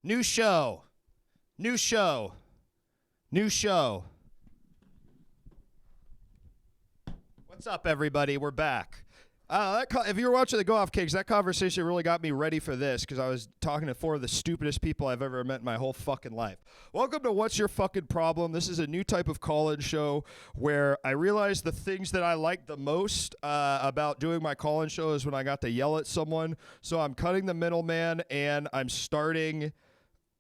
New show. New show. New show. What's up, everybody? We're back. If you were watching the Go Off Kings, that conversation really got me ready for this because I was talking to four of the stupidest people I've ever met in my whole fucking life. Welcome to What's Your Fucking Problem? This is a new type of call-in show where I realized the things that I like the most about doing my call-in show is when I got to yell at someone. So I'm cutting the middleman and I'm starting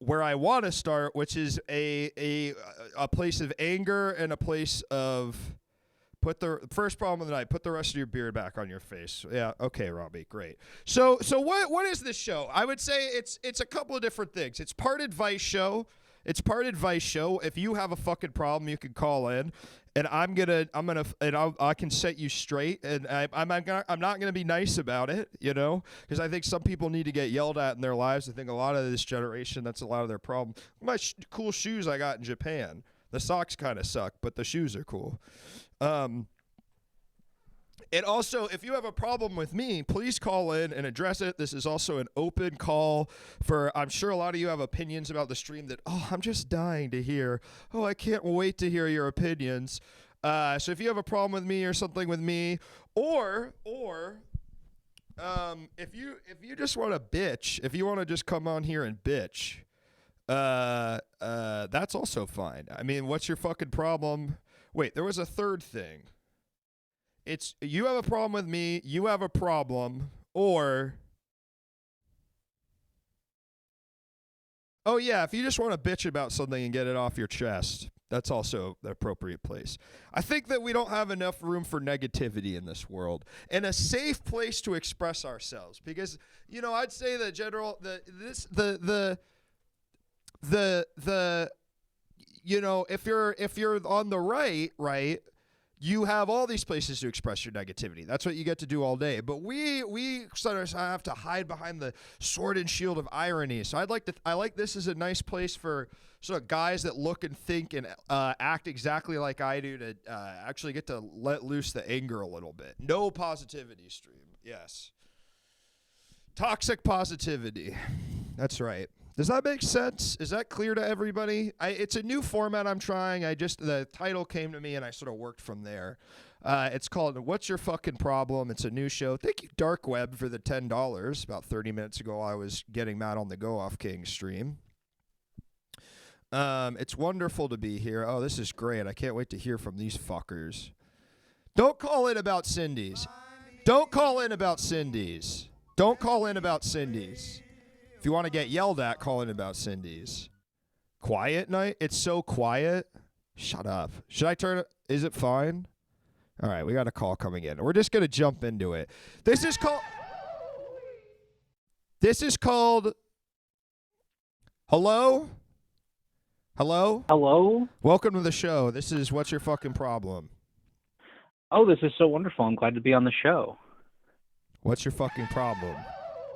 where I want to start, which is a place of anger and a place of... Put the first problem of the night. Put the rest of your beard back on your face. Yeah, okay, Robbie, great. So what is this show? I would say it's a couple of different things. It's part advice show. If you have a fucking problem, you can call in, and I can set you straight. And I'm not gonna be nice about it, you know, because I think some people need to get yelled at in their lives. I think a lot of this generation, that's a lot of their problem. My cool shoes I got in Japan. The socks kind of suck, but the shoes are cool. And also, if you have a problem with me, please call in and address it. This is also an open call for, I'm sure a lot of you have opinions about the stream that, I'm just dying to hear. I can't wait to hear your opinions. So if you have a problem with me or something with me, or if you just want to bitch, if you want to just come on here and bitch, that's also fine. I mean, what's your fucking problem? Wait, there was a third thing. It's you have a problem with me, you have a problem, or... Oh, yeah, if you just want to bitch about something and get it off your chest, that's also the appropriate place. I think that we don't have enough room for negativity in this world and a safe place to express ourselves. Because, you know, I'd say that you know, if you're on the right, you have all these places to express your negativity. That's what you get to do all day. But we sort of have to hide behind the sword and shield of irony. So I like this as a nice place for sort of guys that look and think and act exactly like I do to actually get to let loose the anger a little bit. No positivity stream. Yes. Toxic positivity. That's right. Does that make sense? Is that clear to everybody? It's a new format I'm trying. The title came to me and I sort of worked from there. It's called What's Your Fucking Problem? It's a new show. Thank you, Dark Web, for the $10. About 30 minutes ago, I was getting mad on the Go Off King stream. It's wonderful to be here. Oh, this is great. I can't wait to hear from these fuckers. Don't call in about Cindy's. Don't call in about Cindy's. Don't call in about Cindy's. If you want to get yelled at, call in about Cindy's. Quiet night? It's so quiet. Shut up. Should I turn it? Is it fine? All right, we got a call coming in. We're just going to jump into it. This is called... Hello? Hello? Hello? Welcome to the show. This is What's Your Fucking Problem? Oh, this is so wonderful. I'm glad to be on the show. What's your fucking problem?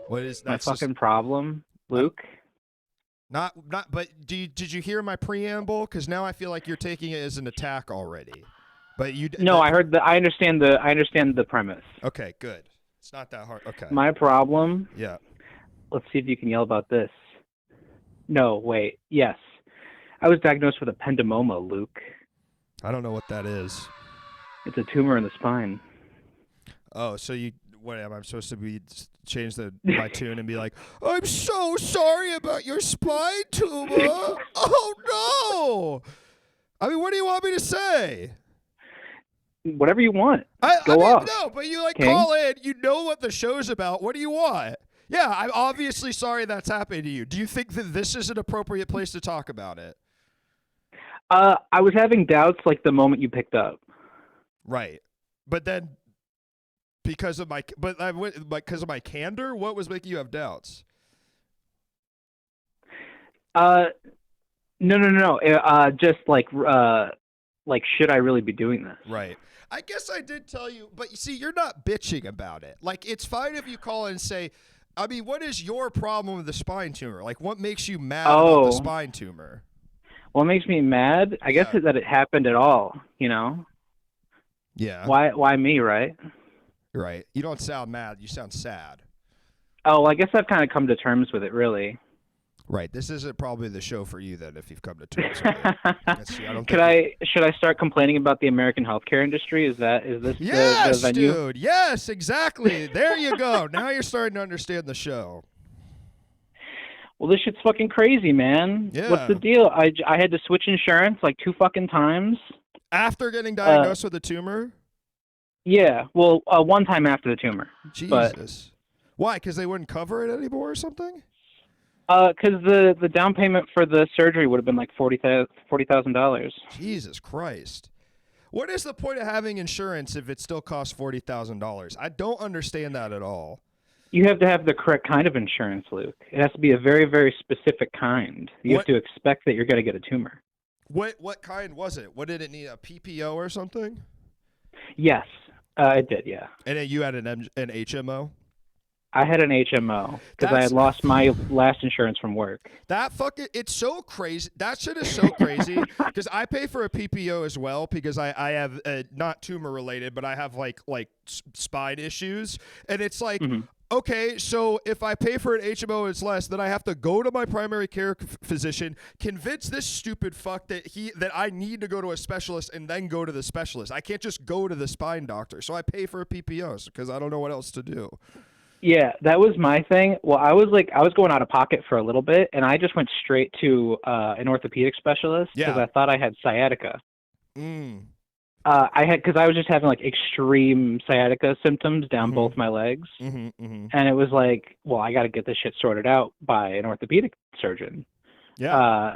What is my fucking problem, Luke? But did you hear my preamble? Because now I feel like you're taking it as an attack already. But you No, I understand the premise. Okay, good. It's not that hard. Okay. My problem? Yeah. Let's see if you can yell about this. No, wait. Yes. I was diagnosed with a ependymoma, Luke. I don't know what that is. It's a tumor in the spine. Oh, so what am I supposed to be change my tune and be like, I'm so sorry about your spine tumor. Oh no! I mean, what do you want me to say? Whatever you want. Go off. No, but you King. Call in. You know what the show's about. What do you want? Yeah, I'm obviously sorry that's happened to you. Do you think that this is an appropriate place to talk about it? I was having doubts like the moment you picked up. Right, but then. Because of my candor, what was making you have doubts? No. Just like should I really be doing this? Right. I guess I did tell you, but you see, you're not bitching about it. Like, it's fine if you call and say, I mean, what is your problem with the spine tumor? Like, what makes you mad about the spine tumor? What makes me mad? I guess is that it happened at all. You know. Yeah. Why me? Right. Right. You don't sound mad. You sound sad. Oh, well, I guess I've kind of come to terms with it, really. Right. This isn't probably the show for you then if you've come to terms with it. I don't Should I start complaining about the American healthcare industry? Is this the Yes, venue? dude. Yes, exactly. There you go. Now you're starting to understand the show. Well, this shit's fucking crazy, man. Yeah. What's the deal? I had to switch insurance like 2 fucking times. After getting diagnosed with a tumor? Yeah. Well, one time after the tumor. Jesus. Why? Because they wouldn't cover it anymore or something? Because the down payment for the surgery would have been like $40,000. Jesus Christ. What is the point of having insurance if it still costs $40,000? I don't understand that at all. You have to have the correct kind of insurance, Luke. It has to be a very, very specific kind. You have to expect that you're going to get a tumor. What kind was it? What did it need? A PPO or something? Yes, it did. Yeah. And then you had an HMO? I had an HMO because I had lost my last insurance from work. It's so crazy. That shit is so crazy because I pay for a PPO as well because I have not tumor related, but I have like spine issues, and it's like. Mm-hmm. Okay, so if I pay for an HMO, it's less. Then I have to go to my primary care physician, convince this stupid fuck that I need to go to a specialist, and then go to the specialist. I can't just go to the spine doctor, so I pay for a PPO because I don't know what else to do. Yeah, that was my thing. Well, I was going out of pocket for a little bit, and I just went straight to an orthopedic specialist because I thought I had sciatica. Because I was just having like extreme sciatica symptoms down both my legs, and it was like, well, I got to get this shit sorted out by an orthopedic surgeon. Yeah.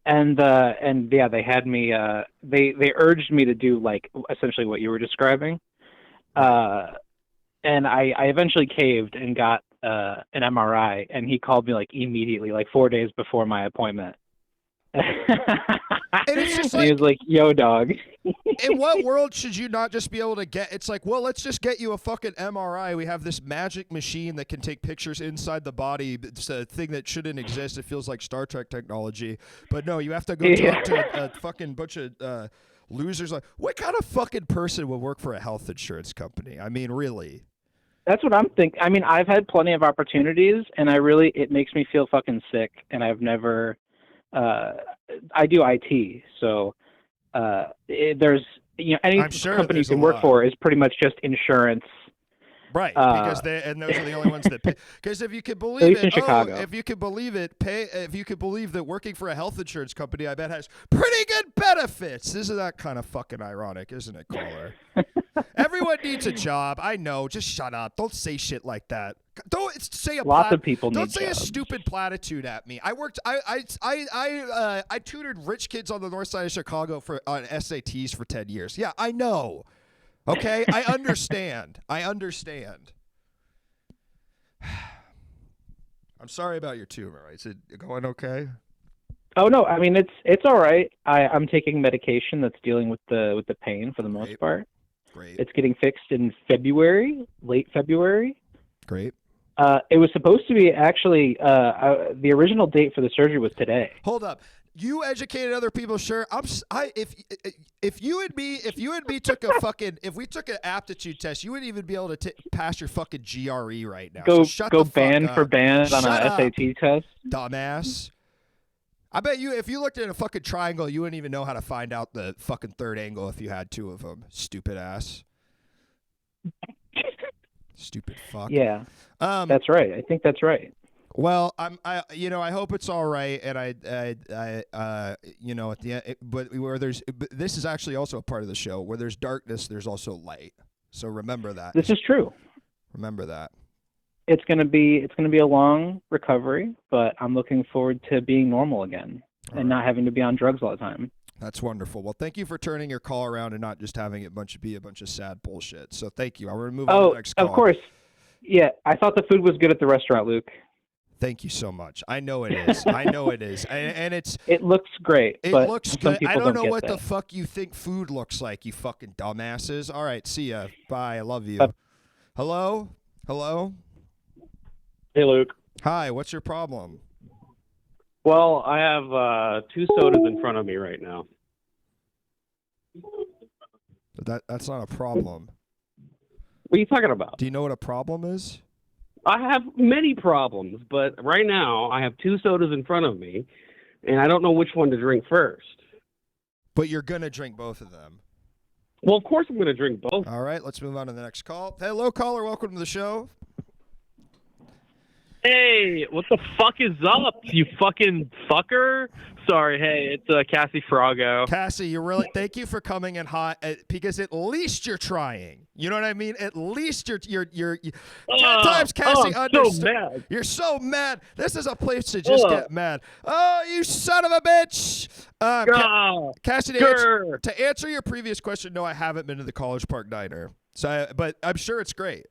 And they had me. They urged me to do like essentially what you were describing. And I eventually caved and got an MRI, and he called me like immediately, like 4 days before my appointment. And it's just like, he was like, "Yo, dog." In what world should you not just be able to get? It's like, well, let's just get you a fucking MRI. We have this magic machine that can take pictures inside the body. It's a thing that shouldn't exist. It feels like Star Trek technology, but no, you have to go talk to a fucking bunch of losers. Like, what kind of fucking person would work for a health insurance company? I mean, really. That's what I'm thinking. I mean, I've had plenty of opportunities, and it makes me feel fucking sick. And I've never. I do IT, so there's any company you can work for is pretty much just insurance, right? Because those are the only ones that pay. Because if you could believe it, if you could believe that working for a health insurance company, I bet has pretty good benefits. Isn't that kind of fucking ironic, isn't it, caller? Everyone needs a job. I know. Just shut up. Don't say shit like that. Don't say lots of people. Don't say jobs. A stupid platitude at me. I tutored rich kids on the north side of Chicago on SATs for 10 years. Yeah, I know. Okay, I understand. I'm sorry about your tumor. Is it going okay? Oh no, I mean it's all right. I'm taking medication that's dealing with the pain for the most part. Great. It's getting fixed in late February. Great. It was supposed to be actually the original date for the surgery was today. Hold up. You educated other people, sure. If you and me took a fucking if we took an aptitude test, you wouldn't even be able to pass your fucking GRE right now. Go the band fuck for up. band on a SAT test, dumbass. I bet you if you looked at a fucking triangle, you wouldn't even know how to find out the fucking third angle if you had two of them. Stupid ass. Stupid fuck. Yeah. That's right. I think that's right. Well, I hope it's all right, and at the end, but this is actually also a part of the show where there's darkness, there's also light. So remember that. This is true. Remember that. It's gonna be a long recovery, but I'm looking forward to being normal again and not having to be on drugs all the time. That's wonderful. Well, thank you for turning your call around and not just having it be a bunch of sad bullshit. So thank you. I'll remove on the next call. Of course. Yeah, I thought the food was good at the restaurant, Luke. Thank you so much. I know it is. And it looks great. It but looks good. I don't know what the fuck you think food looks like, you fucking dumbasses. All right, see ya. Bye. I love you. Hello? Hey, Luke. Hi, what's your problem? Well, I have 2 sodas in front of me right now. That's not a problem. What are you talking about? Do you know what a problem is? I have many problems, but right now I have 2 sodas in front of me, and I don't know which one to drink first. But you're going to drink both of them. Well, of course I'm going to drink both. All right, let's move on to the next call. Hello, caller. Welcome to the show. Hey, what the fuck is up, you fucking fucker? Sorry, hey, it's Cassie Frago. Cassie, thank you for coming in hot because at least you're trying. You know what I mean? At least you're 10 times Cassie I'm so mad. You're so mad. This is a place to just get mad. Oh, you son of a bitch. Cassie, to answer your previous question, no, I haven't been to the College Park Diner. But I'm sure it's great.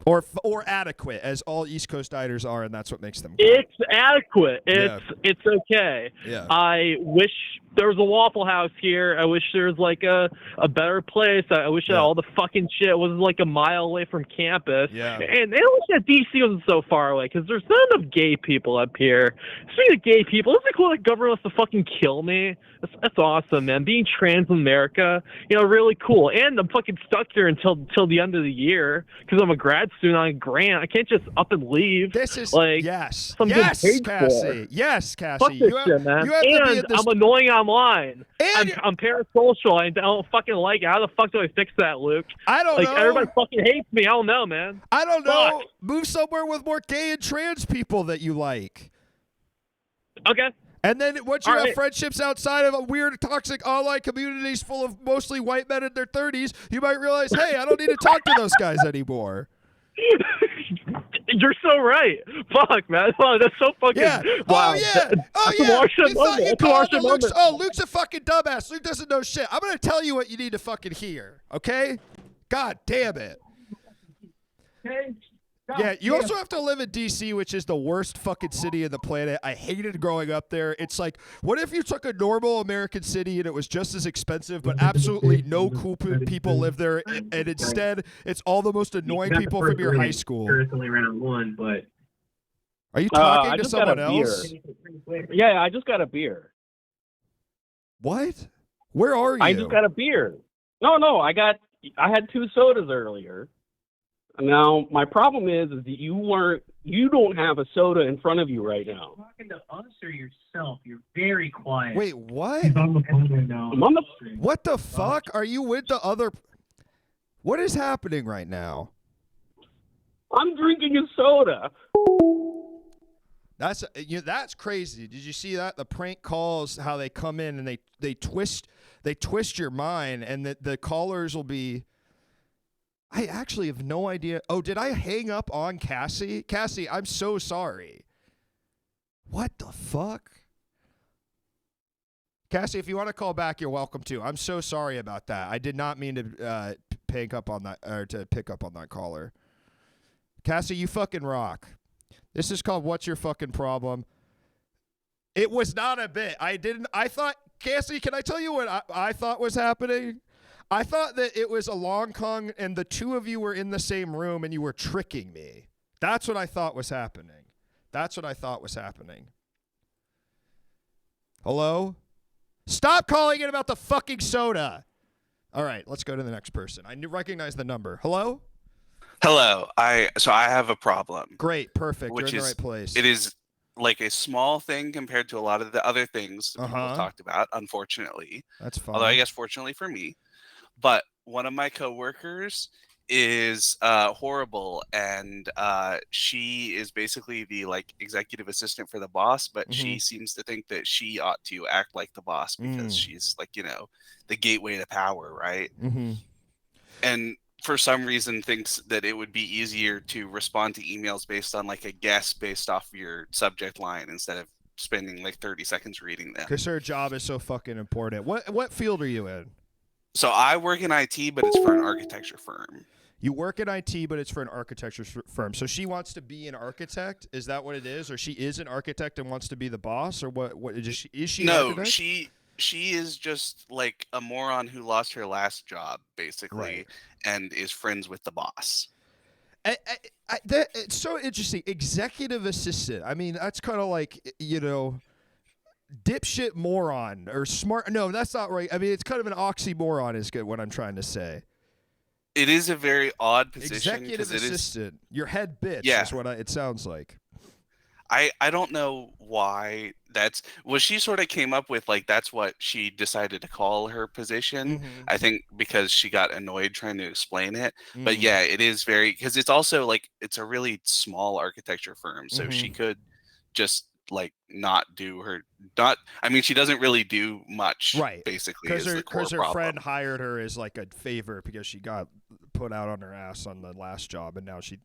Or adequate, as all East Coast diners are, and that's what makes them great. It's adequate. It's okay. Yeah. I wish there was a Waffle House here. I wish there was like a better place. I wish that all the fucking shit was like a mile away from campus. Yeah. And I wish that DC wasn't so far away because there's not enough gay people up here. Speaking of gay people, isn't it cool that government wants to fucking kill me? That's awesome, man. Being trans in America, really cool. And I'm fucking stuck here until the end of the year because I'm a grad student on a grant. I can't just up and leave. This is yes, Cassie. For. Yes, Cassie. Fuck this shit, man. And I'm annoying online. I'm parasocial. I don't fucking like it. How the fuck do I fix that, Luke? I don't know. Everybody fucking hates me. I don't know, man. I don't know. Move somewhere with more gay and trans people that you like. Okay. And then once you have friendships outside of a weird, toxic online communities full of mostly white men in their 30s, you might realize, hey, I don't need to talk to those guys anymore. You're so right. Fuck, man. Oh, that's so fucking wow. Oh, yeah. Luke's a fucking dumbass. Luke doesn't know shit. I'm going to tell you what you need to fucking hear, okay? God damn it. Okay. Yeah, you also have to live in D.C., which is the worst fucking city in the planet. I hated growing up there. It's like, what if you took a normal American city and it was just as expensive, but absolutely no cool people live there, and instead it's all the most annoying people from your high school? It's only round one, but... Are you talking to someone else? Yeah, I just got a beer. What? Where are you? I just got a beer. No, I had 2 sodas earlier. Now, my problem is that you don't have a soda in front of you right now. You're talking to us or yourself? You're very quiet. Wait, what? He's on the phone right now. I'm on the... What the fuck? Are you with the other... What is happening right now? I'm drinking a soda. That's crazy. Did you see that? The prank calls, how they come in and they twist your mind, and the callers will be... I actually have no idea. Oh, did I hang up on Cassie? Cassie, I'm so sorry. What the fuck? Cassie, if you want to call back, you're welcome to. I'm so sorry about that. I did not mean to pick up on that caller. Cassie, you fucking rock. This is called What's Your Fucking Problem? It was not a bit. I thought, Cassie, can I tell you what I thought was happening? I thought that it was a long con and the two of you were in the same room and you were tricking me. That's what I thought was happening. Hello? Stop calling in about the fucking soda. All right, let's go to the next person. I recognize the number. Hello? Hello. I have a problem. Great, perfect. You're in the right place. It is like a small thing compared to a lot of the other things that people have talked about, unfortunately. That's fine. Although I guess fortunately for me. But one of my coworkers is horrible, and she is basically the executive assistant for the boss, but she seems to think that she ought to act like the boss because she's the gateway to power, right? And for some reason thinks that it would be easier to respond to emails based on a guess based off your subject line instead of spending 30 seconds reading them. Because her job is so fucking important. What field are you in? So I work in IT, but it's for an architecture firm. You work in IT, but it's for an architecture firm. So she wants to be an architect? Is that what it is? Or she is an architect and wants to be the boss? Or what is she? No, she is just a moron who lost her last job, basically, and is friends with the boss. It's so interesting. Executive assistant. I mean, that's kind of dipshit moron or smart. No, that's not right. I mean, it's kind of an oxymoron is good what I'm trying to say. It is a very odd position Executive because it is. assistant. Your head bitch Yeah. is what it sounds like. I don't know why she sort of came up with like that's what she decided to call her position. Mhm. I think because she got annoyed trying to explain it. But Mm. yeah, it is very because it's also like it's a really small architecture firm, so she Mhm. could just like not do her not. I mean, she doesn't really do much. Right. Basically, is the core Because her problem. friend hired her as like a favor because she got put out on her ass on the last job, and now she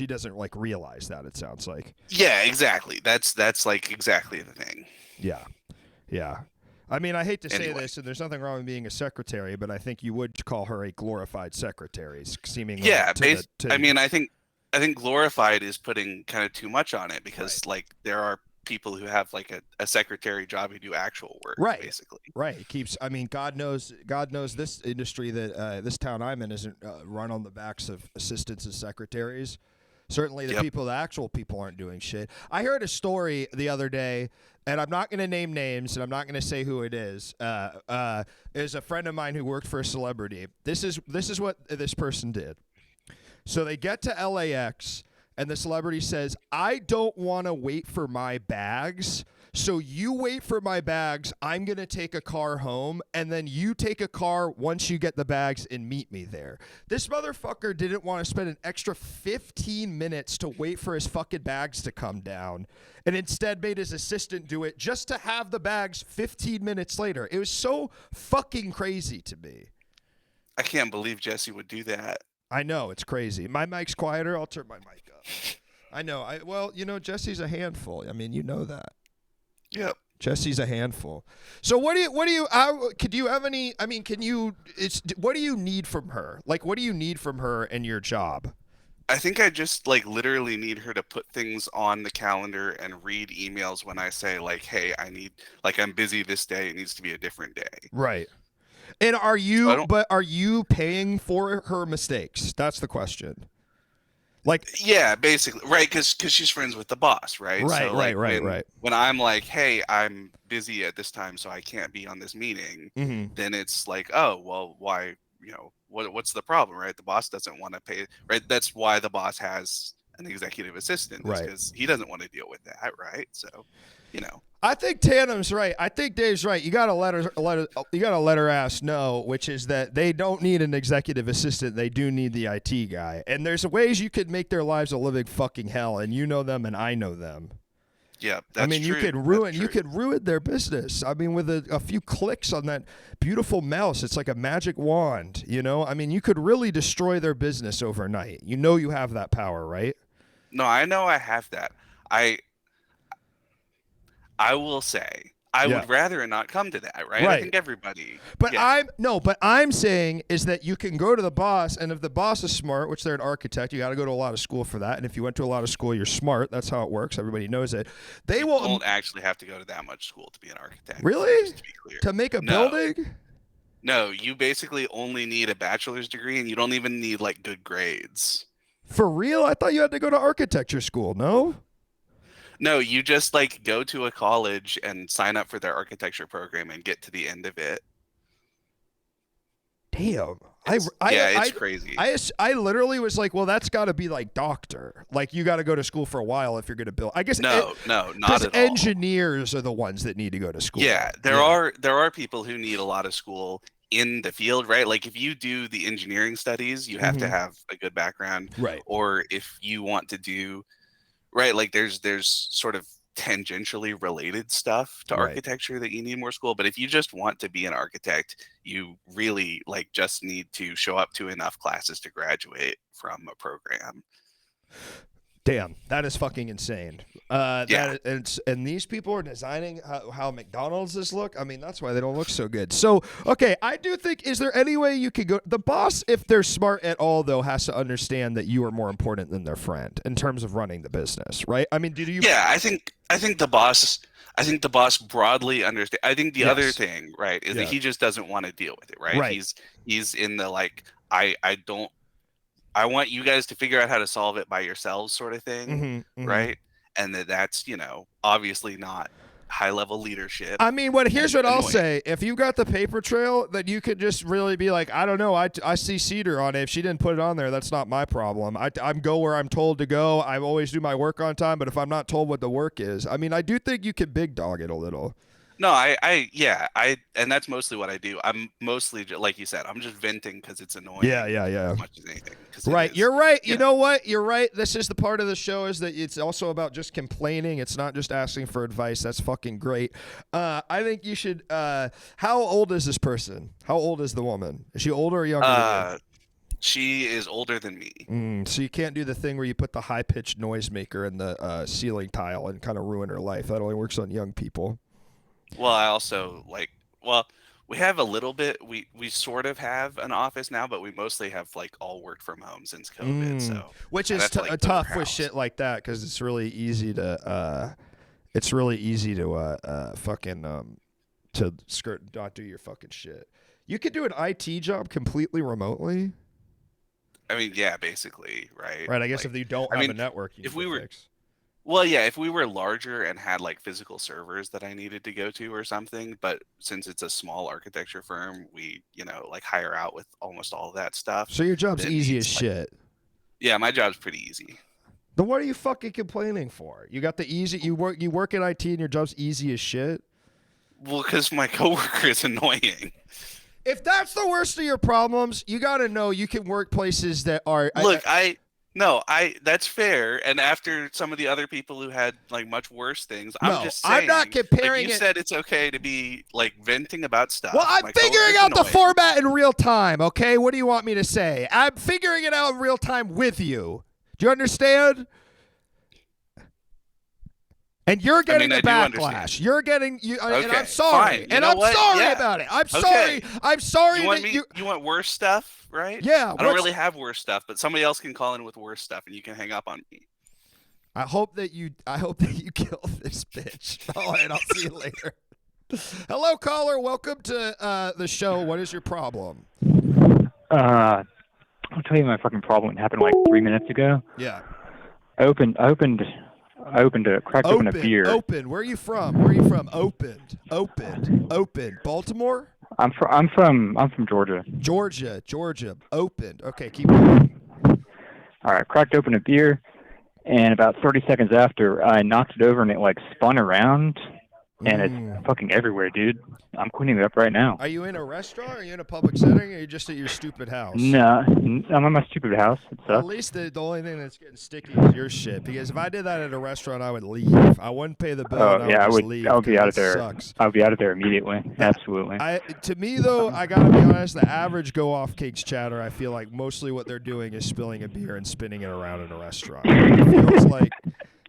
doesn't like realize that, it sounds like. Yeah, exactly. That's like exactly the thing. Yeah. I mean, I hate to say Anyway. this, and there's nothing wrong with being a secretary, but I think you would call her a glorified secretary, seemingly. Yeah, I mean, I think glorified is putting kind of too much on it because like there are people who have like a secretary job who do actual work, basically. Right. It keeps. I mean, God knows this industry that this town I'm in isn't run on the backs of assistants and secretaries. Certainly, the actual people aren't doing shit. I heard a story the other day, and I'm not going to name names, and I'm not going to say who it is. Is a friend of mine who worked for a celebrity. This is what this person did. So they get to LAX, and the celebrity says, "I don't want to wait for my bags. So you wait for my bags. I'm going to take a car home, and then you take a car once you get the bags and meet me there." This motherfucker didn't want to spend an extra 15 minutes to wait for his fucking bags to come down, and instead made his assistant do it just to have the bags 15 minutes later. It was so fucking crazy to me. I can't believe Jesse would do that. I know, it's crazy. My mic's quieter. I'll turn my mic up. I know. Well, Jesse's a handful. I mean, you know that. Yep. Jesse's a handful. So what do you have any, I mean, what do you need from her? Like, what do you need from her in your job? I think I just like literally need her to put things on the calendar and read emails when I say like, hey, I'm busy this day. It needs to be a different day. Right. And are you paying for her mistakes? That's the question. Like, yeah, basically, right? Because she's friends with the boss, right? Right, so, like, right. When I'm like, hey, I'm busy at this time, so I can't be on this meeting, then it's like, oh, well, why? What's the problem, right? The boss doesn't want to pay, right? That's why the boss has an executive assistant, right? Because he doesn't want to deal with that, right? So, I think Tandem's right. I think Dave's right. You gotta let her ass know, which is that they don't need an executive assistant. They do need the IT guy. And there's ways you could make their lives a living fucking hell, and you know them, and I know them. Yeah, that's I mean, true. you could ruin their business. I mean, with a few clicks on that beautiful mouse, it's like a magic wand. I mean, you could really destroy their business overnight. You have that power, right? No, I know I have that. I will say I would rather not come to that, right? I think everybody. But I'm saying is that you can go to the boss, and if the boss is smart, which they're an architect, you got to go to a lot of school for that. And if you went to a lot of school, you're smart. That's how it works. Everybody knows it. You won't actually have to go to that much school to be an architect. Really? Just to be clear. To make a building? No, you basically only need a bachelor's degree, and you don't even need like good grades. For real? I thought you had to go to architecture school. No? No, you just like go to a college and sign up for their architecture program and get to the end of it. Damn. It's crazy. I literally was like, well, that's got to be like doctor. Like you got to go to school for a while if you're going to build. I guess no, not at all. Engineers are the ones that need to go to school. Yeah, there are people who need a lot of school in the field, right? Like if you do the engineering studies, you have to have a good background, right? Or if you want to do right, like there's sort of tangentially related stuff to architecture that you need more school. But if you just want to be an architect, you really like just need to show up to enough classes to graduate from a program. Damn, that is fucking insane. And these people are designing how McDonald's look. I mean, that's why they don't look so good. So, okay, I do think, is there any way you could go? The boss, if they're smart at all, though, has to understand that you are more important than their friend in terms of running the business, right? I mean, Yeah, I think the boss broadly understands. I think the other thing, right, is that he just doesn't want to deal with it, right? He's in the like, I want you guys to figure out how to solve it by yourselves sort of thing, right? And that's, obviously not high-level leadership. I mean, here's what I'll say. If you got the paper trail, then you could just really be like, I don't know, I see Cedar on it. If she didn't put it on there, that's not my problem. I'm go where I'm told to go. I always do my work on time, but if I'm not told what the work is, I mean, I do think you can big dog it a little. No, and that's mostly what I do. I'm mostly, like you said, I'm just venting because it's annoying. Yeah. As much as anything. Right, you're right. You know what? You're right. This is the part of the show is that it's also about just complaining. It's not just asking for advice. That's fucking great. I think you should. How old is this person? How old is the woman? Is she older or younger than you? She is older than me. So you can't do the thing where you put the high-pitched noisemaker in the ceiling tile and kind of ruin her life. That only works on young people. Well, I also we have a little bit. We sort of have an office now, but we mostly have like all worked from home since COVID. So which is tough with shit like that because it's really easy to to skirt not do your fucking shit. You could do an IT job completely remotely. I mean, yeah, basically, right? Right. I guess if you don't have a network, you fix. Well, yeah, if we were larger and had like physical servers that I needed to go to or something, but since it's a small architecture firm, we, like hire out with almost all of that stuff. So your job's easy as shit. Yeah, my job's pretty easy. Then what are you fucking complaining for? You got the easy, you work in IT and your job's easy as shit? Well, because my coworker is annoying. If that's the worst of your problems, you got to know you can work places that are... Look, that's fair. And after some of the other people who had like much worse things, I'm just saying. I'm not comparing you said it's okay to be like venting about stuff. Well, I'm figuring out the format in real time, okay? What do you want me to say? I'm figuring it out in real time with you. Do you understand? And you're getting the backlash. You're getting okay, and I'm sorry. Fine. And I'm sorry about it. I'm sorry. I'm sorry you want worse stuff, right? Yeah. I don't really have worse stuff, but somebody else can call in with worse stuff and you can hang up on me. I hope that you kill this bitch. All right, I'll see you later. Hello, caller. Welcome to the show. What is your problem? I'll tell you my fucking problem. It happened like 3 minutes ago. Yeah. I cracked open a beer. Where are you from? Opened. Baltimore? I'm from Georgia. Georgia. Opened. Okay, keep going. All right, cracked open a beer, and about 30 seconds after, I knocked it over and it like spun around, and it's fucking everywhere, dude. I'm cleaning it up right now. Are you in a restaurant? Are you in a public setting? Or are you just at your stupid house? No, I'm at my stupid house. Well, at least the only thing that's getting sticky is your shit. Because if I did that at a restaurant, I would leave. I wouldn't pay the bill. I would leave. I would be out of there. Sucks. I would be out of there immediately. Absolutely. To me, though, I gotta be honest. The average go off cakes chatter, I feel like mostly what they're doing is spilling a beer and spinning it around in a restaurant.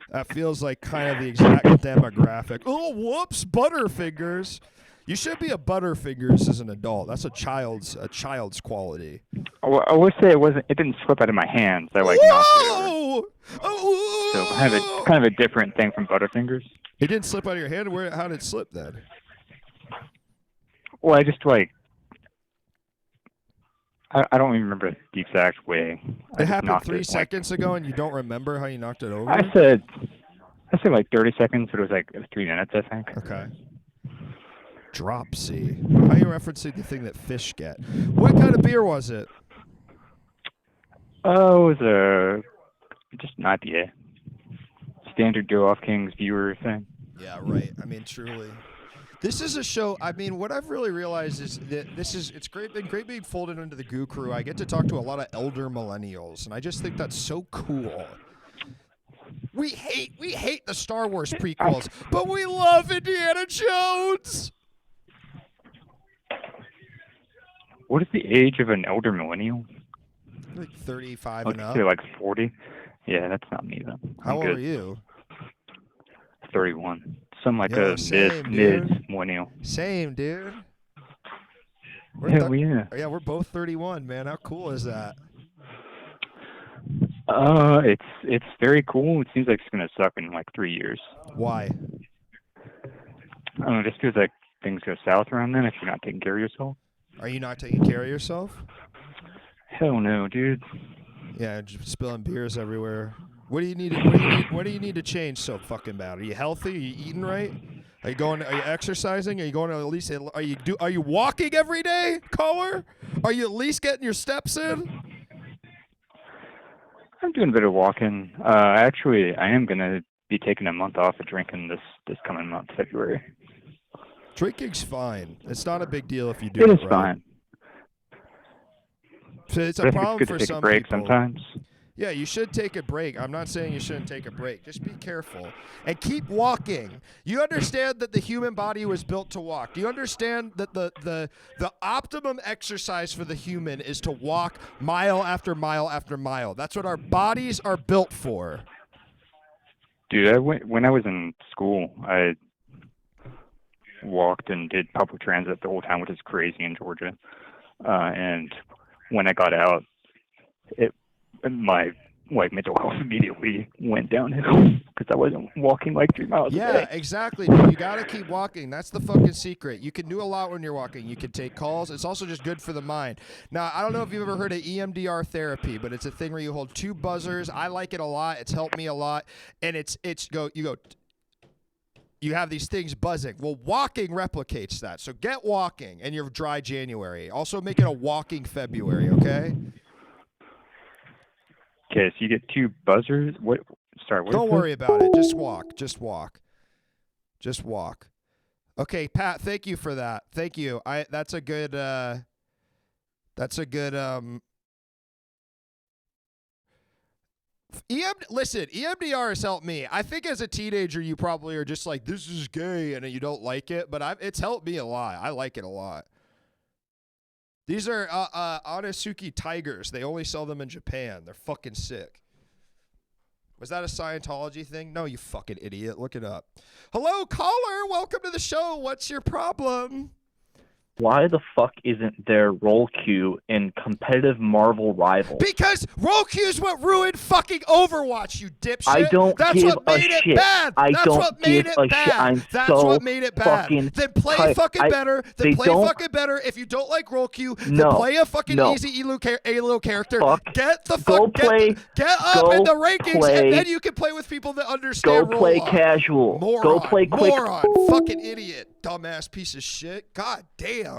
That feels like kind of the exact demographic. Oh, whoops, Butterfingers. You should be a Butterfingers as an adult. That's a child's quality. I would say it didn't slip out of my hands. I knocked it over. Oh! So kind of a different thing from Butterfingers. It didn't slip out of your hand. How did it slip then? Well, I just I don't even remember the exact way. It happened 3 seconds ago, and you don't remember how you knocked it over? I said like 30 seconds, but it was 3 minutes, I think. Okay. Drop C. How are you referencing the thing that fish get? What kind of beer was it? Oh, it was just an IPA. Standard Go Off Kings viewer thing. Yeah, right. I mean, truly. This is a show. I mean, what I've really realized is that it's been great being folded into the Goo Crew. I get to talk to a lot of elder millennials, and I just think that's so cool. We hate the Star Wars prequels, but we love Indiana Jones. What is the age of an elder millennial? Like 35 and up. Say like 40. Yeah, that's not me though. How old are you? 31. Some like a mid millennial. Same, dude. Yeah, we're both 31, man. How cool is that? It's very cool. It seems like it's gonna suck in like 3 years. Why? I don't know. Just feels like things go south around then if you're not taking care of yourself. Are you not taking care of yourself? Hell no, dude. Yeah, just spilling beers everywhere. What do you need to change so fucking bad? Are you healthy? Are you eating right? Are you going? Are you exercising? Are you going to at least? Are you walking every day, caller? Are you at least getting your steps in? I'm doing a bit of walking. Actually, I am gonna be taking a month off of drinking this coming month, February. Drinking's fine. It's not a big deal if you do It it is right. fine. So it's But a I think problem it's good for to take some a break people. sometimes. Yeah, you should take a break. I'm not saying you shouldn't take a break. Just be careful and keep walking. You understand that the human body was built to walk. Do you understand that the optimum exercise for the human is to walk mile after mile after mile? That's what our bodies are built for. Dude, when I was in school, I walked and did public transit the whole time, which is crazy in Georgia. And when I got out, my mental health immediately went downhill because I wasn't walking like 3 miles a Yeah, day. exactly, dude. You got to keep walking. That's the fucking secret. You can do a lot when you're walking. You can take calls. It's also just good for the mind. Now, I don't know if you've ever heard of EMDR therapy, but it's a thing where you hold 2 buzzers. I like it a lot. It's helped me a lot. And you have these things buzzing. Well, walking replicates that. So get walking and your dry January. Also make it a walking February, okay? Okay, so you get 2 buzzers. What? Sorry, what? Don't worry about it. Just walk. Just walk. Just walk. Okay, Pat, thank you for that. Thank you. That's a good listen, EMDR has helped me. I think as a teenager you probably are just like, this is gay and you don't like it, but it's helped me a lot. I like it a lot. These are Onitsuki tigers. They only sell them in Japan. They're fucking sick. Was that a Scientology thing? No, you fucking idiot. Look it up. Hello, caller. Welcome to the show. What's your problem? Why the fuck isn't there roll queue in competitive Marvel Rivals? Because roll queue's what ruined fucking Overwatch, you dipshit. I don't That's give what made a it shit. bad. I That's don't what made give it a bad. shit. I'm That's so what made it bad. fucking Then play tight. fucking better. Then they play don't- fucking better. If you don't like roll queue, then No. play a fucking No. easy Elo character. Fuck. Get the Go fuck play- get up go in the rankings, play- and then you can play with people that Go understand roll play up. casual. Moron. Go play quick. Moron. Fucking idiot. Dumbass piece of shit. God damn.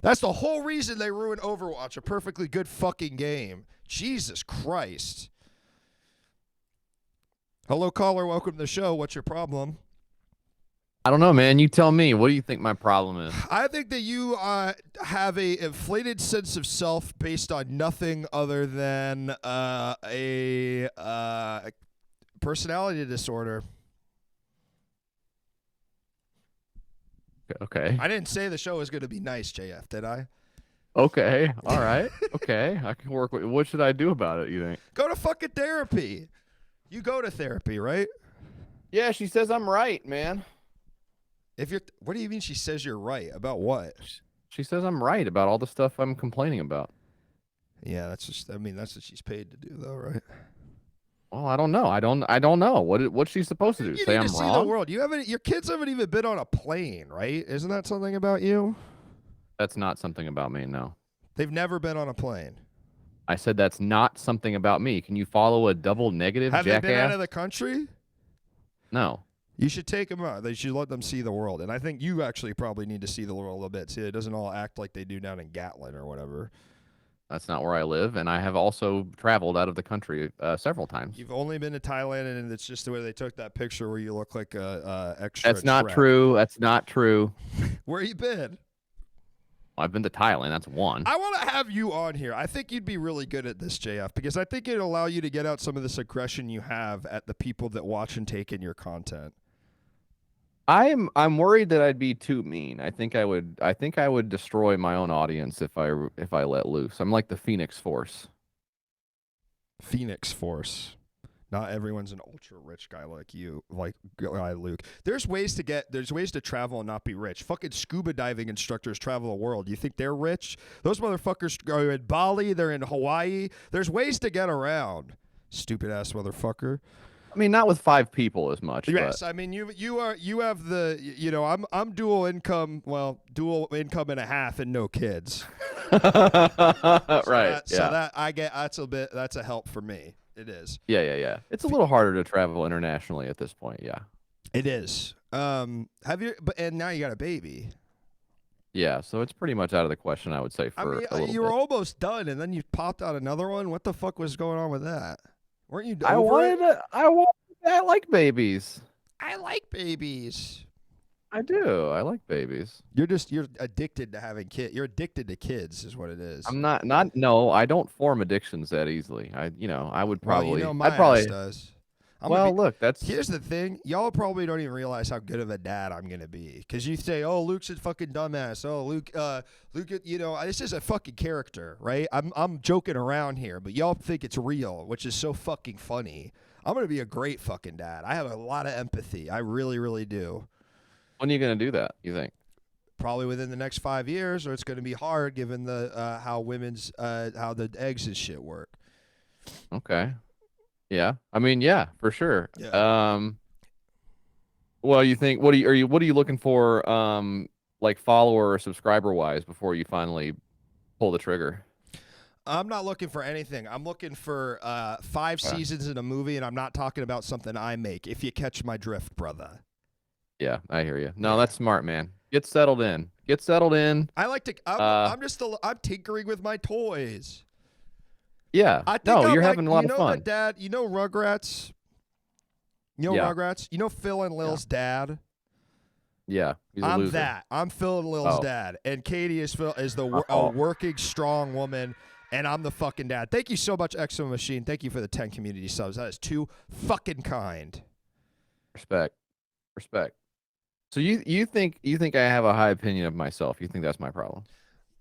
That's the whole reason they ruined Overwatch, a perfectly good fucking game. Jesus Christ. Hello, caller. Welcome to the show. What's your problem? I don't know, man. You tell me. What do you think my problem is? I think that you have a inflated sense of self based on nothing other than a personality disorder. Okay. I didn't say the show was going to be nice, JF, did I? Okay. All right. Okay. I can work with. What should I do about it? You think? Go to fucking therapy. You go to therapy, right? Yeah, she says I'm right, man. What do you mean she says you're right? About what? She says I'm right about all the stuff I'm complaining about. Yeah, that's what she's paid to do, though, right? Well, I don't know. I don't know. What's she supposed to do? You Say need I'm to see wrong? the world. Your kids haven't even been on a plane, right? Isn't that something about you? That's not something about me, no. They've never been on a plane. I said that's not something about me. Can you follow a double negative, Have jackass? they been out of the country? No. You should take them out. They should let them see the world. And I think you actually probably need to see the world a little bit, too. It doesn't all act like they do down in Gatlin or whatever. That's not where I live, and I have also traveled out of the country several times. You've only been to Thailand, and it's just the way they took that picture where you look like a extra. That's not Shrek. true. That's not true. Where you been? I've been to Thailand. That's one. I want to have you on here. I think you'd be really good at this, JF, because I think it'll allow you to get out some of this aggression you have at the people that watch and take in your content. I'm worried that I'd be too mean. I think I would destroy my own audience if I let loose. I'm like the Phoenix Force. Phoenix Force. Not everyone's an ultra rich guy like you, like guy Luke. There's ways to travel and not be rich. Fucking scuba diving instructors travel the world. You think they're rich? Those motherfuckers are in Bali, they're in Hawaii. There's ways to get around. Stupid ass motherfucker. I mean, not with 5 people as much. Yes, but... I mean you have the I'm dual income and a half and no kids. Right. That's a help for me. It is. Yeah. It's a little harder to travel internationally at this point. Yeah. It is. Have you? But and now you got a baby. Yeah, so it's pretty much out of the question, I would say, I for mean, a little you were bit. almost done, and then you popped out another one. What the fuck was going on with that? Weren't you I over wanted. it? I like babies. I like babies. I do. I like babies. You're addicted to having kids. You're addicted to kids, is what it is. I'm not. No, I don't form addictions that easily. I would Well, probably. you know, my I'd probably. ass does. I'm gonna Well, be- look, that's. Here's the thing. Y'all probably don't even realize how good of a dad I'm going to be. Because you say, oh, Luke's a fucking dumbass. Oh, Luke, this is a fucking character, right? I'm joking around here, but y'all think it's real, which is so fucking funny. I'm going to be a great fucking dad. I have a lot of empathy. I really, really do. When are you going to do that, you think? Probably within the next 5 years, or it's going to be hard given the how how the eggs and shit work. Okay. Yeah. I mean, yeah, for sure. Yeah. Well, you think what are you looking for like follower or subscriber wise before you finally pull the trigger? I'm not looking for anything. I'm looking for 5 seasons in a movie, and I'm not talking about something I make. If you catch my drift, brother. Yeah, I hear you. No, that's smart, man. Get settled in. Get settled in. I like to. I'm tinkering with my toys. Yeah. I think No, you're like, having a lot of fun. The dad. You know Rugrats. Rugrats. You know Phil and Lil's dad. Yeah, he's a I'm loser. that. I'm Phil and Lil's dad, and Katie is a working strong woman, and I'm the fucking dad. Thank you so much, Exo Machine. Thank you for the 10 community subs. That is too fucking kind. Respect. So you think I have a high opinion of myself? You think that's my problem?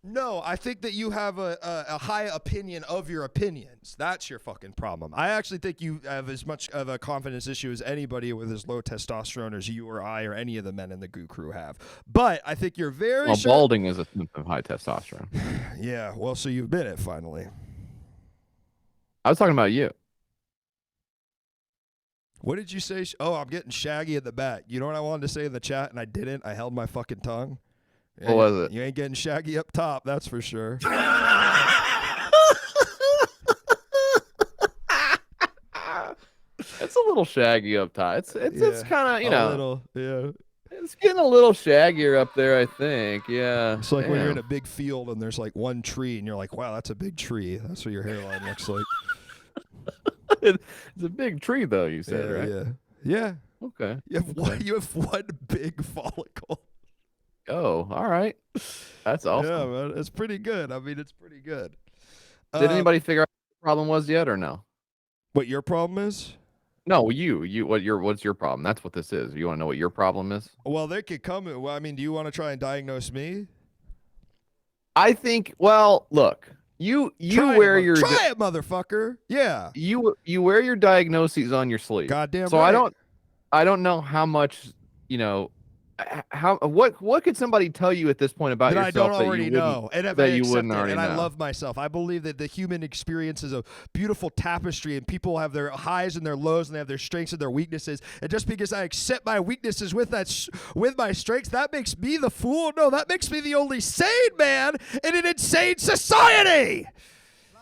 No, I think that you have a high opinion of your opinions. That's your fucking problem. I actually think you have as much of a confidence issue as anybody with as low testosterone as you or I or any of the men in the Goo Crew have. But I think you're very Well, balding is a symptom of high testosterone. Yeah, well, so you've been it finally. I was talking about you. What did you say? Oh, I'm getting shaggy at the back. You know what I wanted to say in the chat and I didn't? I held my fucking tongue. What was it? You ain't getting shaggy up top, that's for sure. It's a little shaggy up top. It's kind of, a little, yeah. It's getting a little shaggier up there, I think. Yeah. It's like when you're in a big field and there's like one tree and you're like, wow, that's a big tree. That's what your hairline looks like. It's a big tree, though, you said, right? Yeah. Yeah. Okay. You have one big follicle. Oh, all right. That's awesome. Yeah, man. It's pretty good. I mean, it's pretty good. Did anybody figure out what the problem was yet or no? What your problem is? No, what's your problem? That's what this is. You want to know what your problem is? Well, they could come. Well, I mean, do you want to try and diagnose me? I think. Well, look, you wear your try it, motherfucker. Yeah. You wear your diagnoses on your sleeve. Goddamn. So right. I don't know how much what could somebody tell you at this point about that yourself I don't already know, and that you wouldn't already know. I love myself. I believe that the human experience is a beautiful tapestry, and people have their highs and their lows, and they have their strengths and their weaknesses. And just because I accept my weaknesses with my strengths, that makes me the fool? No, that makes me the only sane man in an insane society.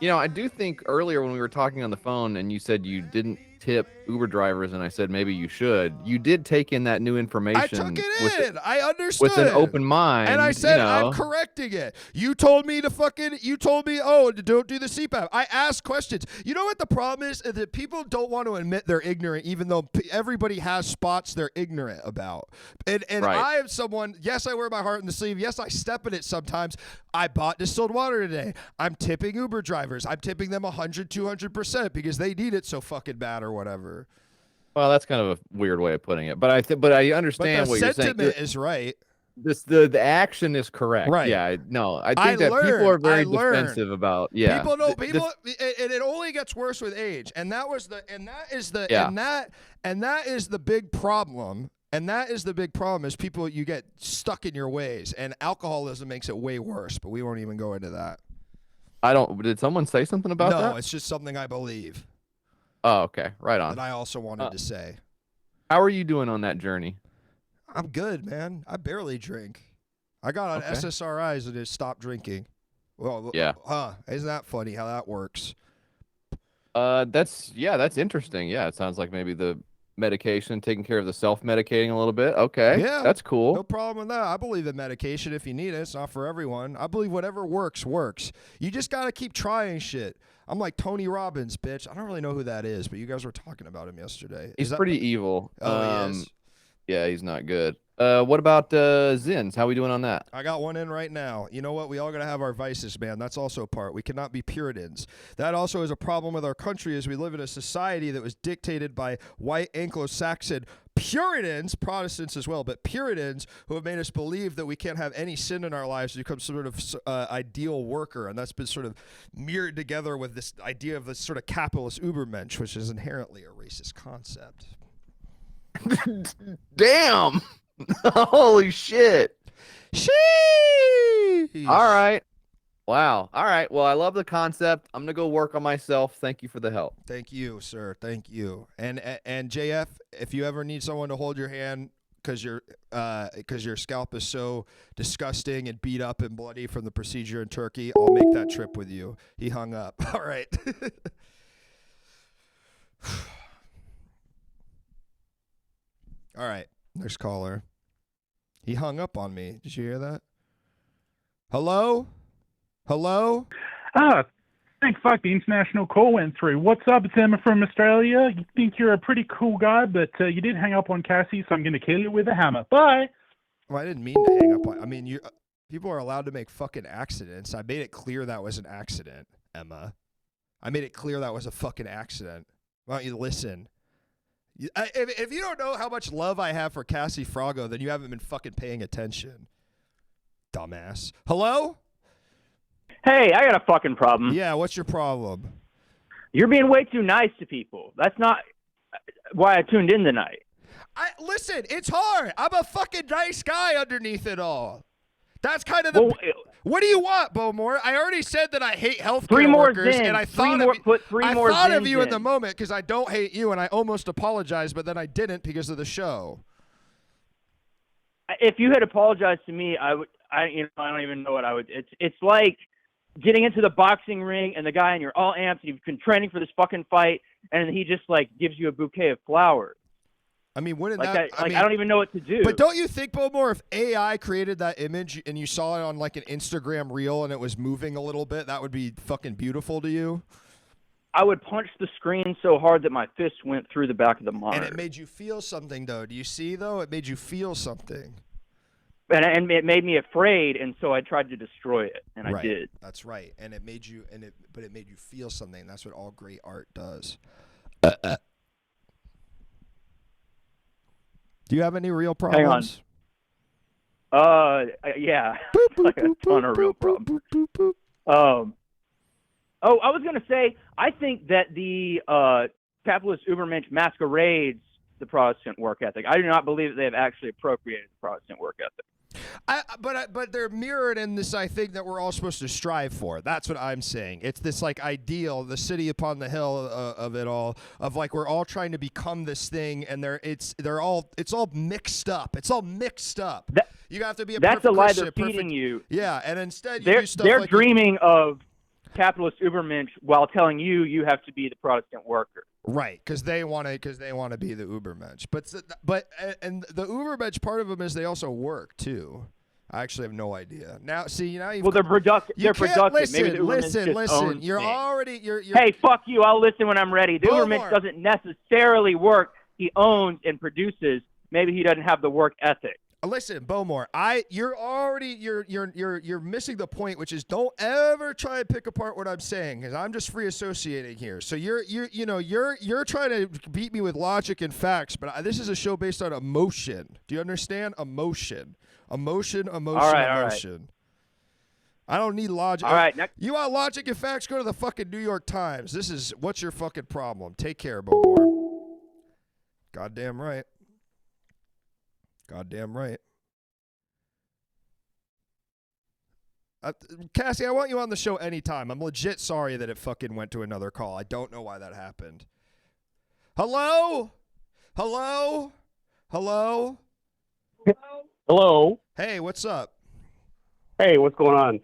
I do think earlier when we were talking on the phone, and you said you didn't tip Uber drivers, and I said maybe you should. You did take in that new information. I took it in. I understood. With an open mind. And I said, I'm correcting it. You told me, oh, don't do the CPAP. I asked questions. You know what the problem is? That people don't want to admit they're ignorant, even though everybody has spots they're ignorant about. And right. I am someone, yes, I wear my heart in the sleeve. Yes, I step in it sometimes. I bought distilled water today. I'm tipping Uber drivers. I'm tipping them 100, 200% because they need it so fucking bad or whatever. Well, that's kind of a weird way of putting it, but I understand what you're saying. The sentiment is right. The action is correct. Right. Yeah. I think people are very defensive about. Yeah. People know and it only gets worse with age, and that is the big problem. And that is the big problem is people, you get stuck in your ways, and alcoholism makes it way worse, but we won't even go into that. Did someone say something about that? No, it's just something I believe. Oh, okay. Right on. That I also wanted to say. How are you doing on that journey? I'm good, man. I barely drink. I got on SSRIs and just stopped drinking. Well, yeah. Isn't that funny how that works? That's interesting. Yeah, it sounds like maybe the medication, taking care of the self-medicating a little bit. Okay, Yeah. that's cool. No problem with that. I believe in medication if you need it. It's not for everyone. I believe whatever works, works. You just got to keep trying shit. I'm like Tony Robbins, bitch. I don't really know who that is, but you guys were talking about him yesterday. He's pretty evil. Oh, he is? Yeah, he's not good. What about Zins? How we doing on that? I got one in right now. You know what? We all got to have our vices, man. That's also a part. We cannot be Puritans. That also is a problem with our country as we live in a society that was dictated by white Anglo-Saxon Puritans, Protestants as well, but Puritans who have made us believe that we can't have any sin in our lives to become sort of ideal worker. And that's been sort of mirrored together with this idea of this sort of capitalist Ubermensch, which is inherently a racist concept. Damn! Holy shit! Sheesh! All right. Wow. All right. Well, I love the concept. I'm gonna go work on myself. Thank you for the help. Thank you, sir. Thank you. And JF, if you ever need someone to hold your hand because your scalp is so disgusting and beat up and bloody from the procedure in Turkey, I'll make that trip with you. He hung up. All right. All right. Next caller. He hung up on me. Did you hear that? Hello? Hello? Thank fuck, the international call went through. What's up? It's Emma from Australia. You think you're a pretty cool guy, but you did hang up on Cassie, so I'm going to kill you with a hammer. Bye. Well, I didn't mean to hang up on. I mean, you. People are allowed to make fucking accidents. I made it clear that was an accident, Emma. I made it clear that was a fucking accident. Why don't you listen? If you don't know how much love I have for Cassie Froggo, then you haven't been fucking paying attention. Dumbass. Hello? Hey, I got a fucking problem. Yeah, what's your problem? You're being way too nice to people. That's not why I tuned in tonight. Listen, it's hard. I'm a fucking nice guy underneath it all. That's kind of the... Well, what do you want, Bowmore? I already said that I hate healthcare workers, and I thought of you in the moment because I don't hate you, and I almost apologized, but then I didn't because of the show. If you had apologized to me, I don't even know what I would. It's like getting into the boxing ring and the guy, and you're all amped, and you've been training for this fucking fight, and he just like gives you a bouquet of flowers. I mean, wouldn't like that? I don't even know what to do. But don't you think, Bowmore, if AI created that image and you saw it on like an Instagram reel and it was moving a little bit, that would be fucking beautiful to you? I would punch the screen so hard that my fist went through the back of the monitor. And it made you feel something, though. Do you see, though? It made you feel something. And it made me afraid, and so I tried to destroy it, and right. I did. That's right. And it made you, but it made you feel something. That's what all great art does. Do you have any real problems? Hang on. Yeah. Like a ton of real problems. I was going to say, I think that the capitalist Ubermensch masquerades the Protestant work ethic. I do not believe that they have actually appropriated the Protestant work ethic. But they're mirrored in this, I think, that we're all supposed to strive for. That's what I'm saying. It's this like ideal, the city upon the hill of it all, of like we're all trying to become this thing, and it's all mixed up. It's all mixed up. You have to be a that's perfect a lie Christian, they're feeding you. Yeah, and instead they're do stuff they're like dreaming of capitalist Ubermensch while telling you have to be the Protestant worker. Right, because they want to be the Ubermensch. But the Ubermensch part of them is they also work too. I actually have no idea. Now, see, they're productive. They're productive. Listen, Maybe the Ubermensch listen. You're me. already. You're. Hey, fuck you! I'll listen when I'm ready. The Ubermensch doesn't necessarily work. He owns and produces. Maybe he doesn't have the work ethic. Listen, Bowmore, you're missing the point, which is don't ever try and pick apart what I'm saying, because I'm just free associating here. So you're trying to beat me with logic and facts, but this is a show based on emotion. Do you understand? Emotion. All right. I don't need logic. All right. You want logic and facts? Go to the fucking New York Times. What's your fucking problem? Take care, Bowmore. Goddamn right. Goddamn right. Cassie, I want you on the show anytime. I'm legit sorry that it fucking went to another call. I don't know why that happened. Hello? Hello? Hello? Hello. Hey, what's up? Hey, what's going on?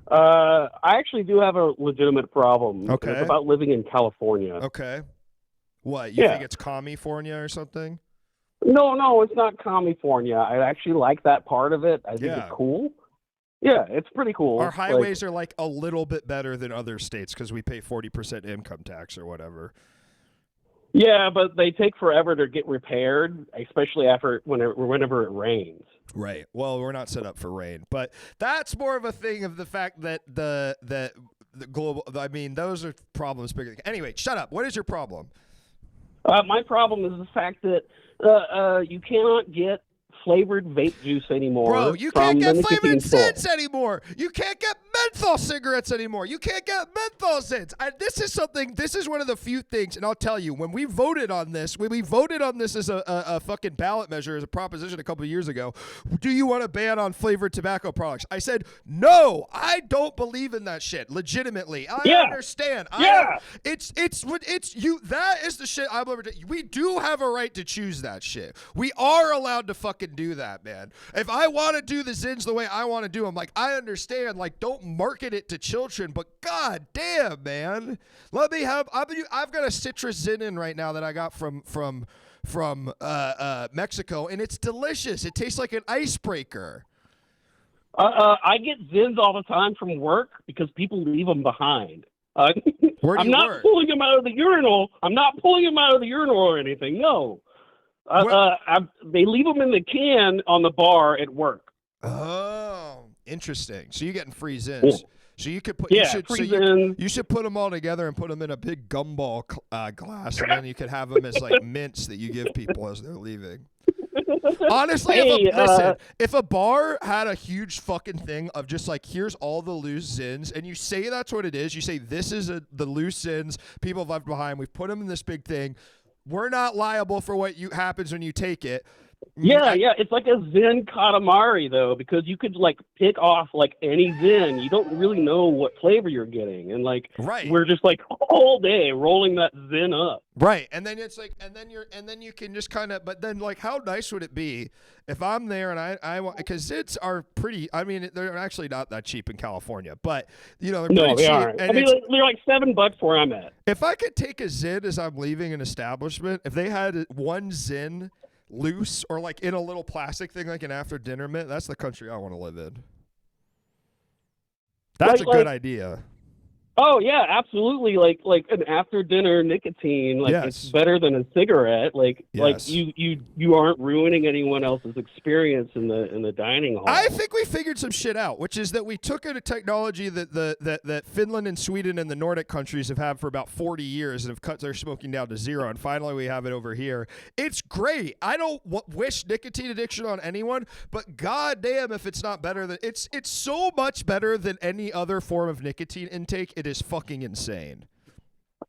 I actually do have a legitimate problem. Okay. And it's about living in California. Okay. What, you Yeah. think it's California or something? No, it's not California. I actually like that part of it. I think Yeah. it's cool. Yeah, it's pretty cool. Our highways are like a little bit better than other states because we pay 40% income tax or whatever. Yeah, but they take forever to get repaired, especially whenever it rains. Right. Well, we're not set up for rain, but that's more of a thing of the fact that the global. I mean, those are problems bigger. Anyway, shut up. What is your problem? My problem is the fact that you cannot get flavored vape juice anymore. Bro, you from can't the get nicotine flavored store. Zids anymore. You can't get menthol cigarettes anymore. You can't get menthol Zids. This is one of the few things, and I'll tell you, when we voted on this as a fucking ballot measure, as a proposition a couple of years ago, do you want to ban on flavored tobacco products? I said, no, I don't believe in that shit, legitimately. I understand. It's you. That is the shit I'm over. We do have a right to choose that shit. We are allowed to fucking do that, man. If I want to do the Zins the way I want to do them, like, I understand, like, don't market it to children, but god damn, man. Let me have, I've got a citrus Zin in right now that I got from Mexico, and it's delicious. It tastes like an icebreaker. I get Zins all the time from work because people leave them behind. Where do I'm you not work? pulling them out of the urinal. I'm not pulling them out of the urinal or anything. No. They leave them in the can on the bar at work. Oh, interesting. So you're getting free Zins. Yeah. So you could put, Yeah, free Zins. you should put them all together and put them in a big gumball glass, and then you could have them as like mints that you give people as they're leaving. Honestly, if a bar had a huge fucking thing of just like, here's all the loose Zins, and you say that's what it is, you say this is the loose Zins people have left behind, we've put them in this big thing, we're not liable for what happens when you take it. Yeah, it's like a Zin Katamari, though, because you could, like, pick off, like, any Zin. You don't really know what flavor you're getting. And, like, we're just, like, all day rolling that Zin up. Right. And then it's like, and then you can just kind of, but then, like, how nice would it be if I'm there and I want, because Zids are pretty, I mean, they're actually not that cheap in California, but, you know, they're pretty cheap. Are. And I mean, they're like $7 where I'm at. if I could take a Zin as I'm leaving an establishment, if they had one Zin loose or like in a little plastic thing like an after dinner mint, that's the country I want to live in. That's a good idea. Oh yeah, absolutely. Like an after dinner nicotine. Like it's better than a cigarette. Like you aren't ruining anyone else's experience in the dining hall. I think we figured some shit out, which is that we took a technology that that Finland and Sweden and the Nordic countries have had for about 40 years and have cut their smoking down to zero, and finally we have it over here. It's great. I don't wish nicotine addiction on anyone, but goddamn if it's not better than it's so much better than any other form of nicotine intake. It is fucking insane.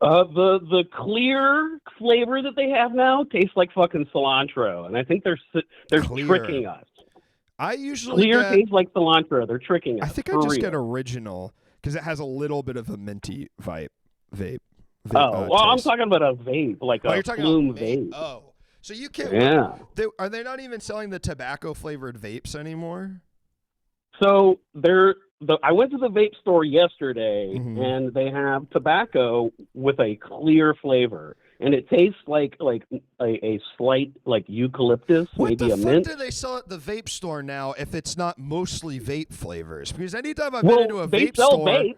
The clear flavor that they have now tastes like fucking cilantro, and I think they're tricking us. I usually clear tastes like cilantro. They're tricking us. I think I just get original because it has a little bit of a minty vape. I'm talking about a vape, like a you're talking Fckng about vape. Oh, so you can't. Yeah. Are they not even selling the tobacco flavored vapes anymore? So I went to the vape store yesterday, and they have tobacco with a clear flavor, and it tastes like a slight like eucalyptus, maybe a mint. What do they sell at the vape store now if it's not mostly vape flavors? Because anytime I've been into a vape store,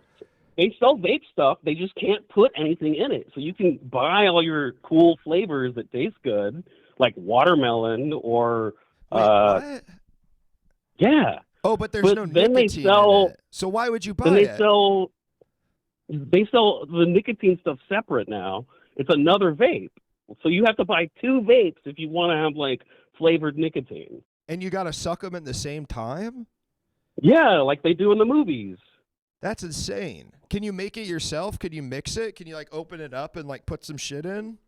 they sell vape stuff. They just can't put anything in it, so you can buy all your cool flavors that taste good, like watermelon or what? Yeah. Oh, but there's no nicotine in it. So why would you buy then it? They sell the nicotine stuff separate now. It's another vape. So you have to buy two vapes if you want to have like flavored nicotine. And you got to suck them at the same time? Yeah, like they do in the movies. That's insane. Can you make it yourself? Can you mix it? Can you like open it up and like put some shit in?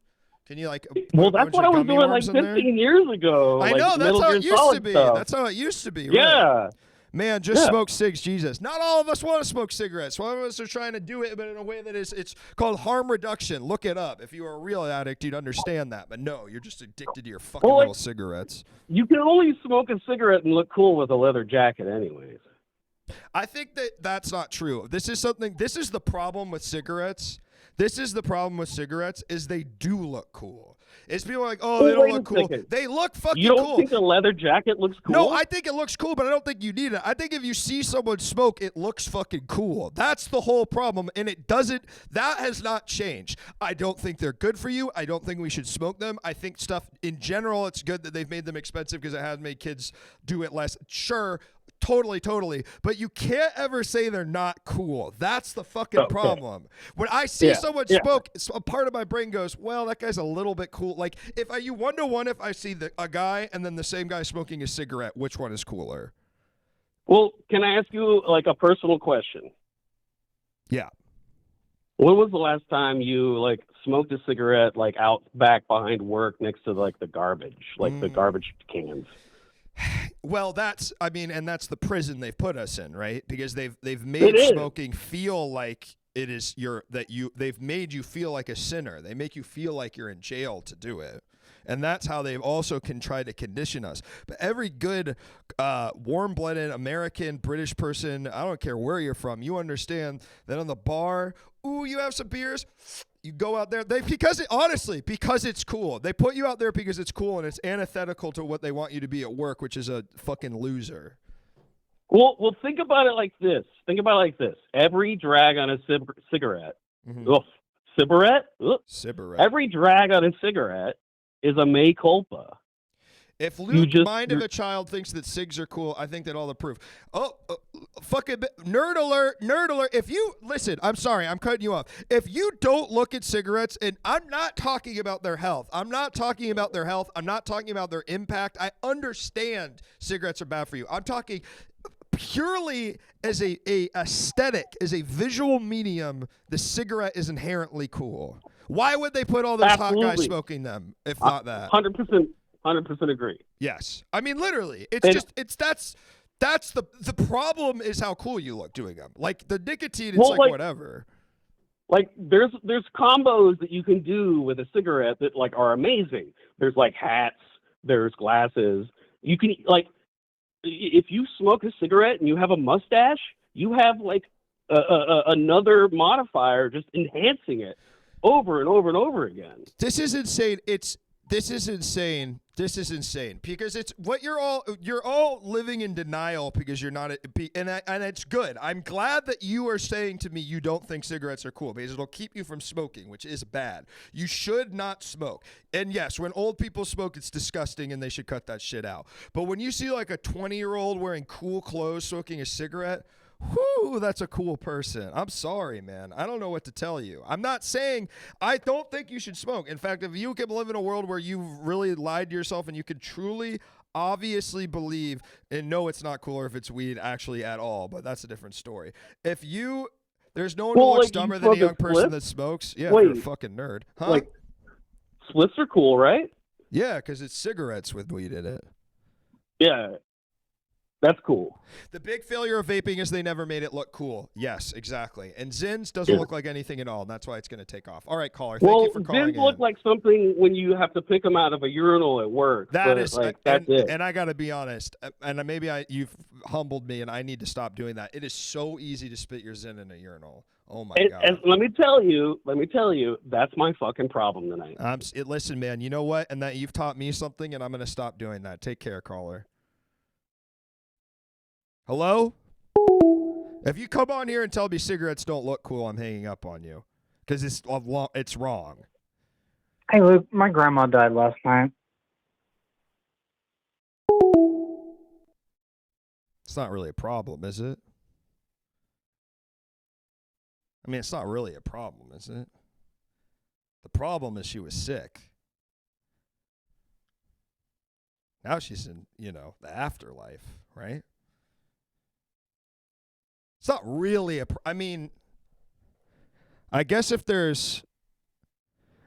Can you like? Well, that's what I was doing like 15 years ago. I know that's how it used to be. That's how it used to be. Yeah. Right? Man, just smoke cigs, Jesus. Not all of us want to smoke cigarettes. Some of us are trying to do it, but in a way that it's called harm reduction. Look it up. If you were a real addict, you'd understand that. But no, you're just addicted to your fucking little cigarettes. You can only smoke a cigarette and look cool with a leather jacket, anyways. I think that's not true. This is the problem with cigarettes. This is the problem with cigarettes, is they do look cool. It's people are like, oh, they don't look cool. They look fucking You don't cool. think a leather jacket looks cool? No, I think it looks cool, but I don't think you need it. I think if you see someone smoke, it looks fucking cool. That's the whole problem, and it doesn't. That has not changed. I don't think they're good for you. I don't think we should smoke them. I think stuff in general, it's good that they've made them expensive because it has made kids do it less. Sure. Totally. But you can't ever say they're not cool. That's the fucking problem. When I see someone smoke, a part of my brain goes, well, that guy's a little bit cool. Like, if you 1-to-1, if I see a guy and then the same guy smoking a cigarette, which one is cooler? Well, can I ask you, like, a personal question? Yeah. When was the last time you, like, smoked a cigarette, like, out back behind work next to, like, the garbage, like the garbage cans? Well, that's the prison they've put us in, right? Because they've made smoking feel like it is they've made you feel like a sinner. They make you feel like you're in jail to do it. And that's how they've also try to condition us. But every good, warm-blooded American, British person, I don't care where you're from, you understand that on the bar, ooh, you have some beers, you go out there. Because it's cool. They put you out there because it's cool, and it's antithetical to what they want you to be at work, which is a fucking loser. Well, think about it like this. Every drag on a cigarette, cigarette? Every drag on a cigarette is a mea culpa. If Luke's mind of a child thinks that cigs are cool, I think that all the proof. Fucking nerd alert. If you listen, I'm sorry, I'm cutting you off. If you don't look at cigarettes, and I'm not talking about their health. I'm not talking about their impact. I understand cigarettes are bad for you. I'm talking purely as a aesthetic, as a visual medium. The cigarette is inherently cool. Why would they put all those hot guys smoking them if not that? 100% agree. Yes. I mean, literally, that's the problem is how cool you look doing them. Like the nicotine, it's like whatever. Like there's combos that you can do with a cigarette that like are amazing. There's like hats, there's glasses. You can like, if you smoke a cigarette and you have a mustache, you have like another modifier just enhancing it over and over and over again. This is insane. This is insane because it's what you're all living in denial because you're not, and it's good. I'm glad that you are saying to me you don't think cigarettes are cool because it'll keep you from smoking, which is bad. You should not smoke. And yes, when old people smoke, it's disgusting and they should cut that shit out. But when you see like a 20-year-old wearing cool clothes smoking a cigarette, whoo, that's a cool person. I'm sorry, man. I don't know what to tell you. I'm not saying I don't think you should smoke. In fact, if you can live in a world where you've really lied to yourself and you can truly, obviously believe and know it's not cool or if it's weed actually at all, but that's a different story. There's no one who looks dumber than a young person that smokes. Yeah, if you're a fucking nerd. Huh? Like, spliffs are cool, right? Yeah, because it's cigarettes with weed in it. Yeah. That's cool. The big failure of vaping is they never made it look cool. Yes, exactly. And Zins doesn't look like anything at all, and that's why it's going to take off. All right, caller. Thank you for calling Zins look like something when you have to pick them out of a urinal at work. That's it. And I got to be honest, and maybe you've humbled me, and I need to stop doing that. It is so easy to spit your Zin in a urinal. Oh my God. And let me tell you, that's my fucking problem tonight. Listen, man, you know what? And that you've taught me something, and I'm going to stop doing that. Take care, caller. Hello? If you come on here and tell me cigarettes don't look cool, I'm hanging up on you because it's wrong. Hey, Luke, my grandma died last night. It's not really a problem, is it? I mean, it's not really a problem, is it? The problem is she was sick. Now she's in, the afterlife, right? It's not really I guess if there's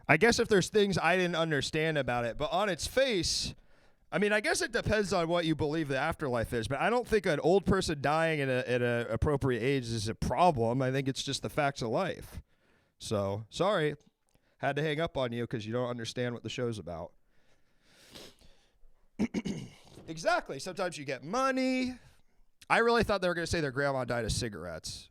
things I didn't understand about it, but on its face, I guess it depends on what you believe the afterlife is, but I don't think an old person dying at an appropriate age is a problem. I think it's just the facts of life. So, sorry. Had to hang up on you because you don't understand what the show's about. Exactly. Sometimes you get money. I really thought they were going to say their grandma died of cigarettes.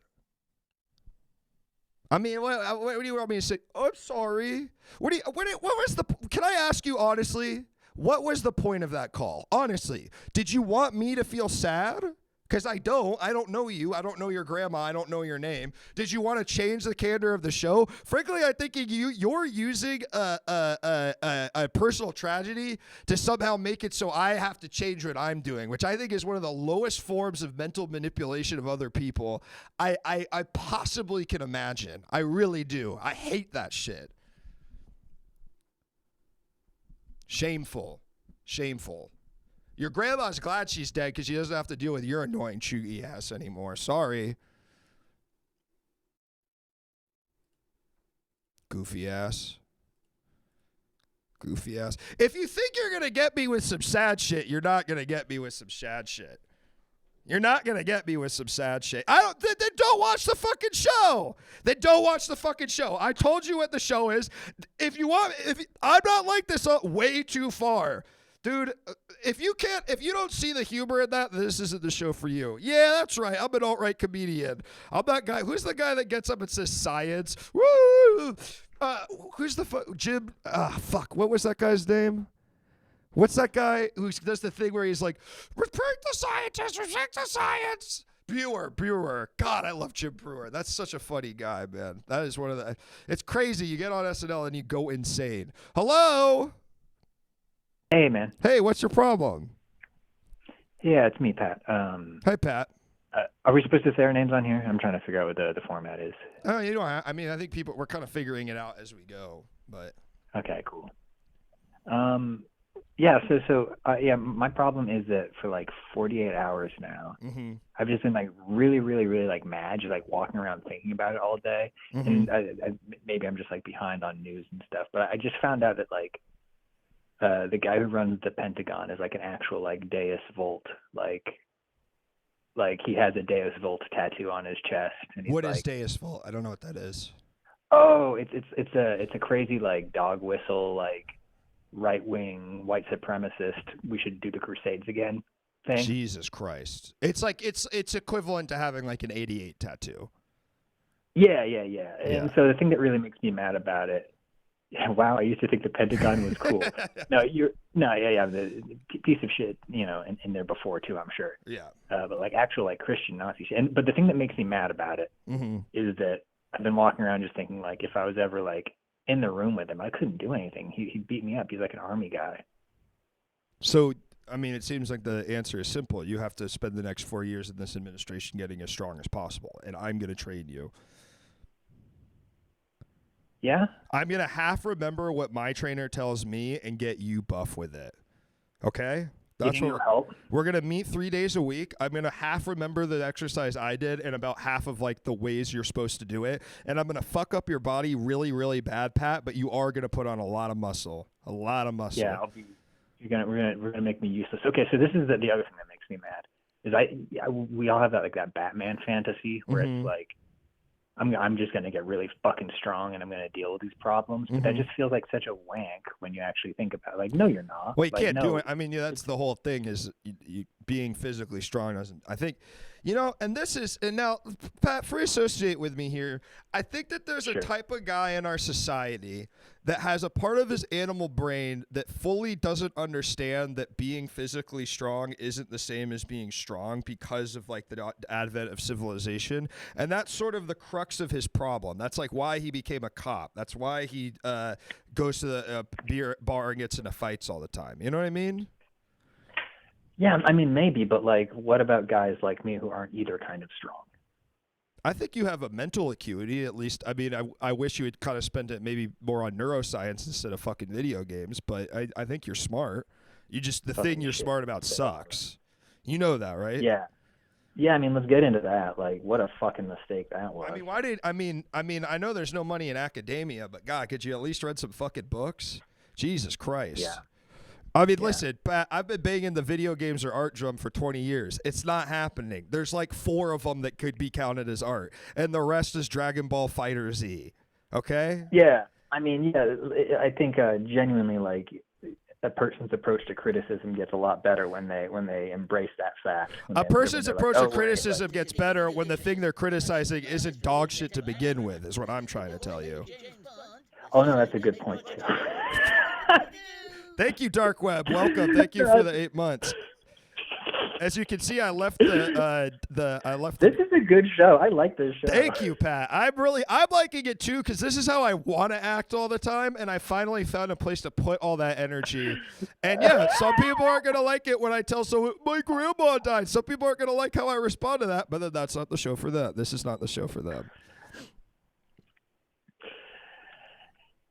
I mean, what do you want me to say? Oh, I'm sorry. What was the? Can I ask you honestly? What was the point of that call? Honestly, did you want me to feel sad? Because I don't know you. I don't know your grandma. I don't know your name. Did you want to change the candor of the show? Frankly, I think you're using a personal tragedy to somehow make it so I have to change what I'm doing, which I think is one of the lowest forms of mental manipulation of other people I possibly can imagine. I really do. I hate that shit. Shameful. Shameful. Your grandma's glad she's dead because she doesn't have to deal with your annoying chuggy ass anymore. Sorry. Goofy ass. Goofy ass. If you think you're going to get me with some sad shit, you're not going to get me with some sad shit. You're not going to get me with some sad shit. Then don't watch the fucking show. Then don't watch the fucking show. I told you what the show is. I'm not like this way too far. Dude, if you don't see the humor in that, this isn't the show for you. Yeah, that's right. I'm an alt-right comedian. I'm that guy. Who's the guy that gets up and says science? Woo! Who's the Jim? Fuck. What was that guy's name? What's that guy who does the thing where he's like, respect the scientists, respect the science? Brewer. God, I love Jim Brewer. That's such a funny guy, man. That is one of the. It's crazy. You get on SNL and you go insane. Hello. Hey, man. Hey, what's your problem? Yeah, it's me, Pat. Hey, Pat. Are we supposed to say our names on here? I'm trying to figure out what the format is. Oh, I mean, I think we're kind of figuring it out as we go, but. Okay, cool. Yeah, my problem is that for like 48 hours now, I've just been like really, really, really like mad, just like walking around thinking about it all day. And maybe I'm just like behind on news and stuff, but I just found out that like, the guy who runs the Pentagon is like an actual like Deus Vult, like he has a Deus Vult tattoo on his chest. And he's what is Deus Vult? I don't know what that is. Oh, it's a crazy like dog whistle, like right-wing white supremacist. We should do the Crusades again thing. Jesus Christ! It's like it's equivalent to having like an 88 tattoo. Yeah. And so the thing that really makes me mad about it. Yeah, wow, I used to think the Pentagon was cool. The piece of shit, in there before too, I'm sure. Yeah. But like actual like Christian Nazi shit. But the thing that makes me mad about it is that I've been walking around just thinking like if I was ever like in the room with him, I couldn't do anything. He beat me up. He's like an army guy. So, I mean, it seems like the answer is simple. You have to spend the next 4 years in this administration getting as strong as possible, and I'm going to train you. Yeah? I'm going to half remember what my trainer tells me and get you buff with it. Okay? That's what help. We're going to meet 3 days a week. I'm going to half remember the exercise I did and about half of like the ways you're supposed to do it. And I'm going to fuck up your body really, really bad, Pat, but you are going to put on a lot of muscle. A lot of muscle. Yeah, we're gonna make me useless. Okay, so this is the other thing that makes me mad. Is we all have that Batman fantasy where it's like I'm just going to get really fucking strong and I'm going to deal with these problems. But that just feels like such a wank when you actually think about it. Like, no, you're not. Well, you can't do it. I mean, that's the whole thing is you being physically strong doesn't, I think, and now, Pat, free associate with me here. I think that there's a type of guy in our society that has a part of his animal brain that fully doesn't understand that being physically strong isn't the same as being strong because of like the advent of civilization. And that's sort of the crux of his problem. That's like why he became a cop. That's why he goes to the beer bar and gets into fights all the time. You know what I mean? Yeah, I mean, maybe, but like, what about guys like me who aren't either kind of strong? I think you have a mental acuity, at least. I mean, I wish you would kind of spend it maybe more on neuroscience instead of fucking video games, but I think you're smart. The thing you're smart about sucks. You know that, right? Yeah. Yeah, I mean, let's get into that. Like, what a fucking mistake that was. I mean, I know there's no money in academia, but God, could you at least read some fucking books? Jesus Christ. Yeah. I mean, listen, Pat, I've been banging the video games or art drum for 20 years. It's not happening. There's like 4 of them that could be counted as art, and the rest is Dragon Ball FighterZ. Okay? Yeah. I mean, yeah, I think genuinely, like, that person's approach to criticism gets a lot better when they embrace that fact. A person's approach to criticism gets better when the thing they're criticizing isn't dog shit to begin with, is what I'm trying to tell you. Oh no, that's a good point too. Thank you, Dark Web. Welcome. Thank you for the 8 months. As you can see, I left This is a good show. I like this show. Thank you, Pat. I'm liking it too, because this is how I want to act all the time, and I finally found a place to put all that energy. And yeah, some people aren't gonna like it when I tell someone my grandma died. Some people aren't gonna like how I respond to that, but then that's not the show for them. This is not the show for them.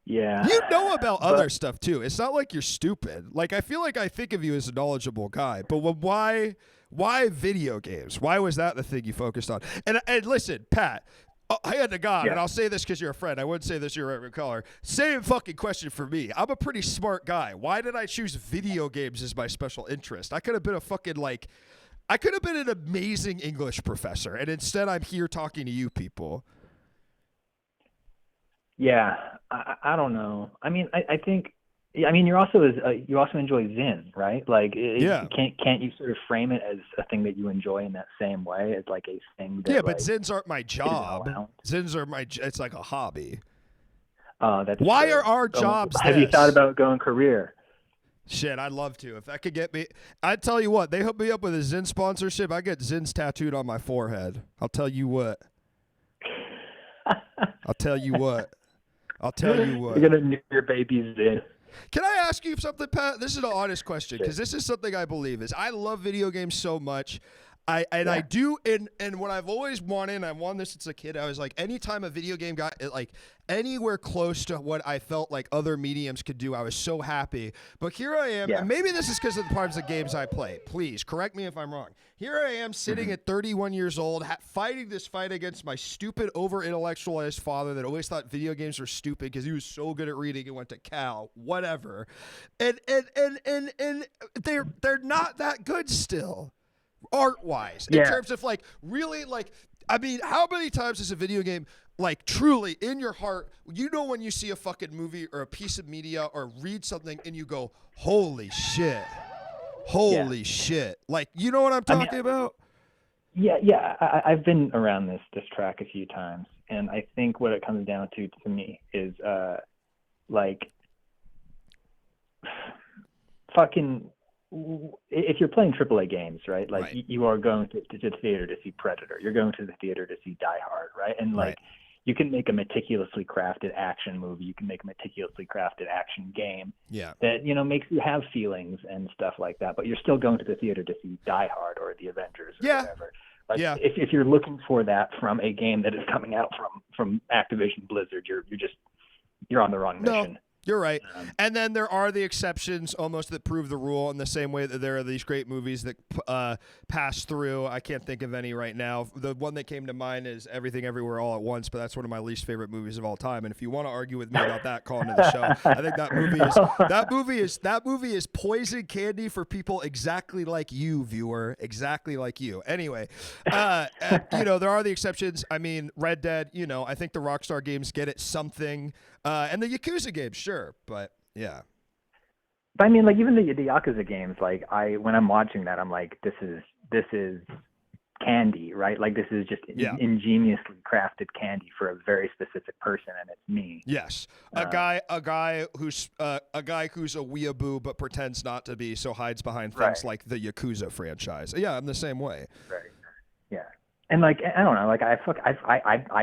Yeah. You know about other stuff too. It's not like you're stupid. Like, I feel like I think of you as a knowledgeable guy, but why video games? Why was that the thing you focused on? And listen, Pat, I had to God, and I'll say this because you're a friend. I wouldn't say this you're a caller. Same fucking question for me. I'm a pretty smart guy. Why did I choose video games as my special interest? I could have been I could have been an amazing English professor, and instead I'm here talking to you people. Yeah, I don't know. I mean, I think, I mean, you also enjoy Zen, right? Like, can't you sort of frame it as a thing that you enjoy in that same way, as like a thing that, but Zens aren't my job. Zens are it's like a hobby. That's why true. are our jobs Have you thought about going career? Shit, I'd love to. If that could get me, I'd tell you what, they hook me up with a Zen sponsorship. I get Zens tattooed on my forehead. I'll tell you what. You're gonna name your babies Zen. Can I ask you something, Pat? This is an honest question, because this is something I believe is I love video games so much. I do, and what I've always wanted, and I've wanted this since a kid, I was like, anytime a video game got like anywhere close to what I felt like other mediums could do, I was so happy. But here I am, and maybe this is because of the parts of games I play. Please correct me if I'm wrong. Here I am sitting at 31 years old, fighting this fight against my stupid, over-intellectualized father that always thought video games were stupid because he was so good at reading and went to Cal, whatever. And they're not that good still. Art-wise, in terms of like really like, I mean, how many times is a video game like truly in your heart, you know, when you see a fucking movie or a piece of media or read something and you go, holy shit, like, you know what I'm talking about? Yeah, I've been around this track a few times, and I think what it comes down to me is like fucking. If you're playing AAA games, right? Like you are going to the theater to see Predator. You're going to the theater to see Die Hard, right? And like you can make a meticulously crafted action movie. You can make a meticulously crafted action game. Yeah. That, you know, makes you have feelings and stuff like that. But you're still going to the theater to see Die Hard or the Avengers or whatever. Like if you're looking for that from a game that is coming out from Activision Blizzard, you're on the wrong mission. No. You're right. And then there are the exceptions almost that prove the rule, in the same way that there are these great movies that pass through. I can't think of any right now. The one that came to mind is Everything Everywhere All at Once, but that's one of my least favorite movies of all time. And if you want to argue with me about that, call into the show. I think that movie is poison candy for people exactly like you, viewer, exactly like you. Anyway, you know, there are the exceptions. I mean, Red Dead, you know, I think the Rockstar games get it something. And the Yakuza games, sure, but yeah. But I mean, like even the Yakuza games, like when I'm watching that, I'm like, this is candy, right? Like this is just ingeniously crafted candy for a very specific person, and it's me. Yes, a guy who's a weeaboo but pretends not to be, so hides behind things like the Yakuza franchise. Yeah, I'm the same way. Right. Yeah, and like I don't know, like I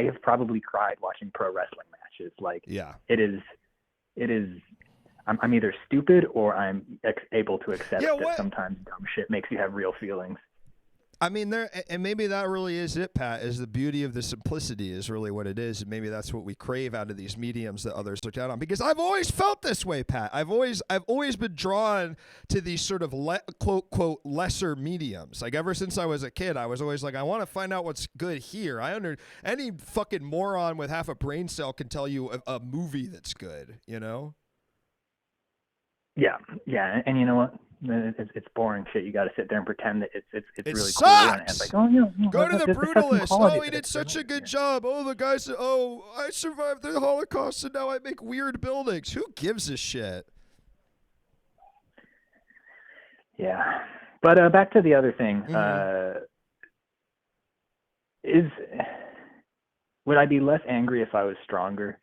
have probably cried watching pro wrestling matches. Like, it is. I'm either stupid or I'm able to accept that sometimes dumb shit makes you have real feelings. I mean, and maybe that really is it, Pat, is the beauty of the simplicity is really what it is. And maybe that's what we crave out of these mediums that others look down on. Because I've always felt this way, Pat. I've always been drawn to these sort of quote, quote, lesser mediums. Like ever since I was a kid, I was always like, I want to find out what's good here. Any fucking moron with half a brain cell can tell you a movie that's good, you know? Yeah. And you know what? It's boring shit. You got to sit there and pretend that it's really sucks. cool. And it's like, oh yeah, go to the Brutalist. Oh, he did such a good job. Oh, the guy said, oh, I survived the Holocaust and now I make weird buildings. Who gives a shit? Yeah. But back to the other thing. Would I be less angry if I was stronger?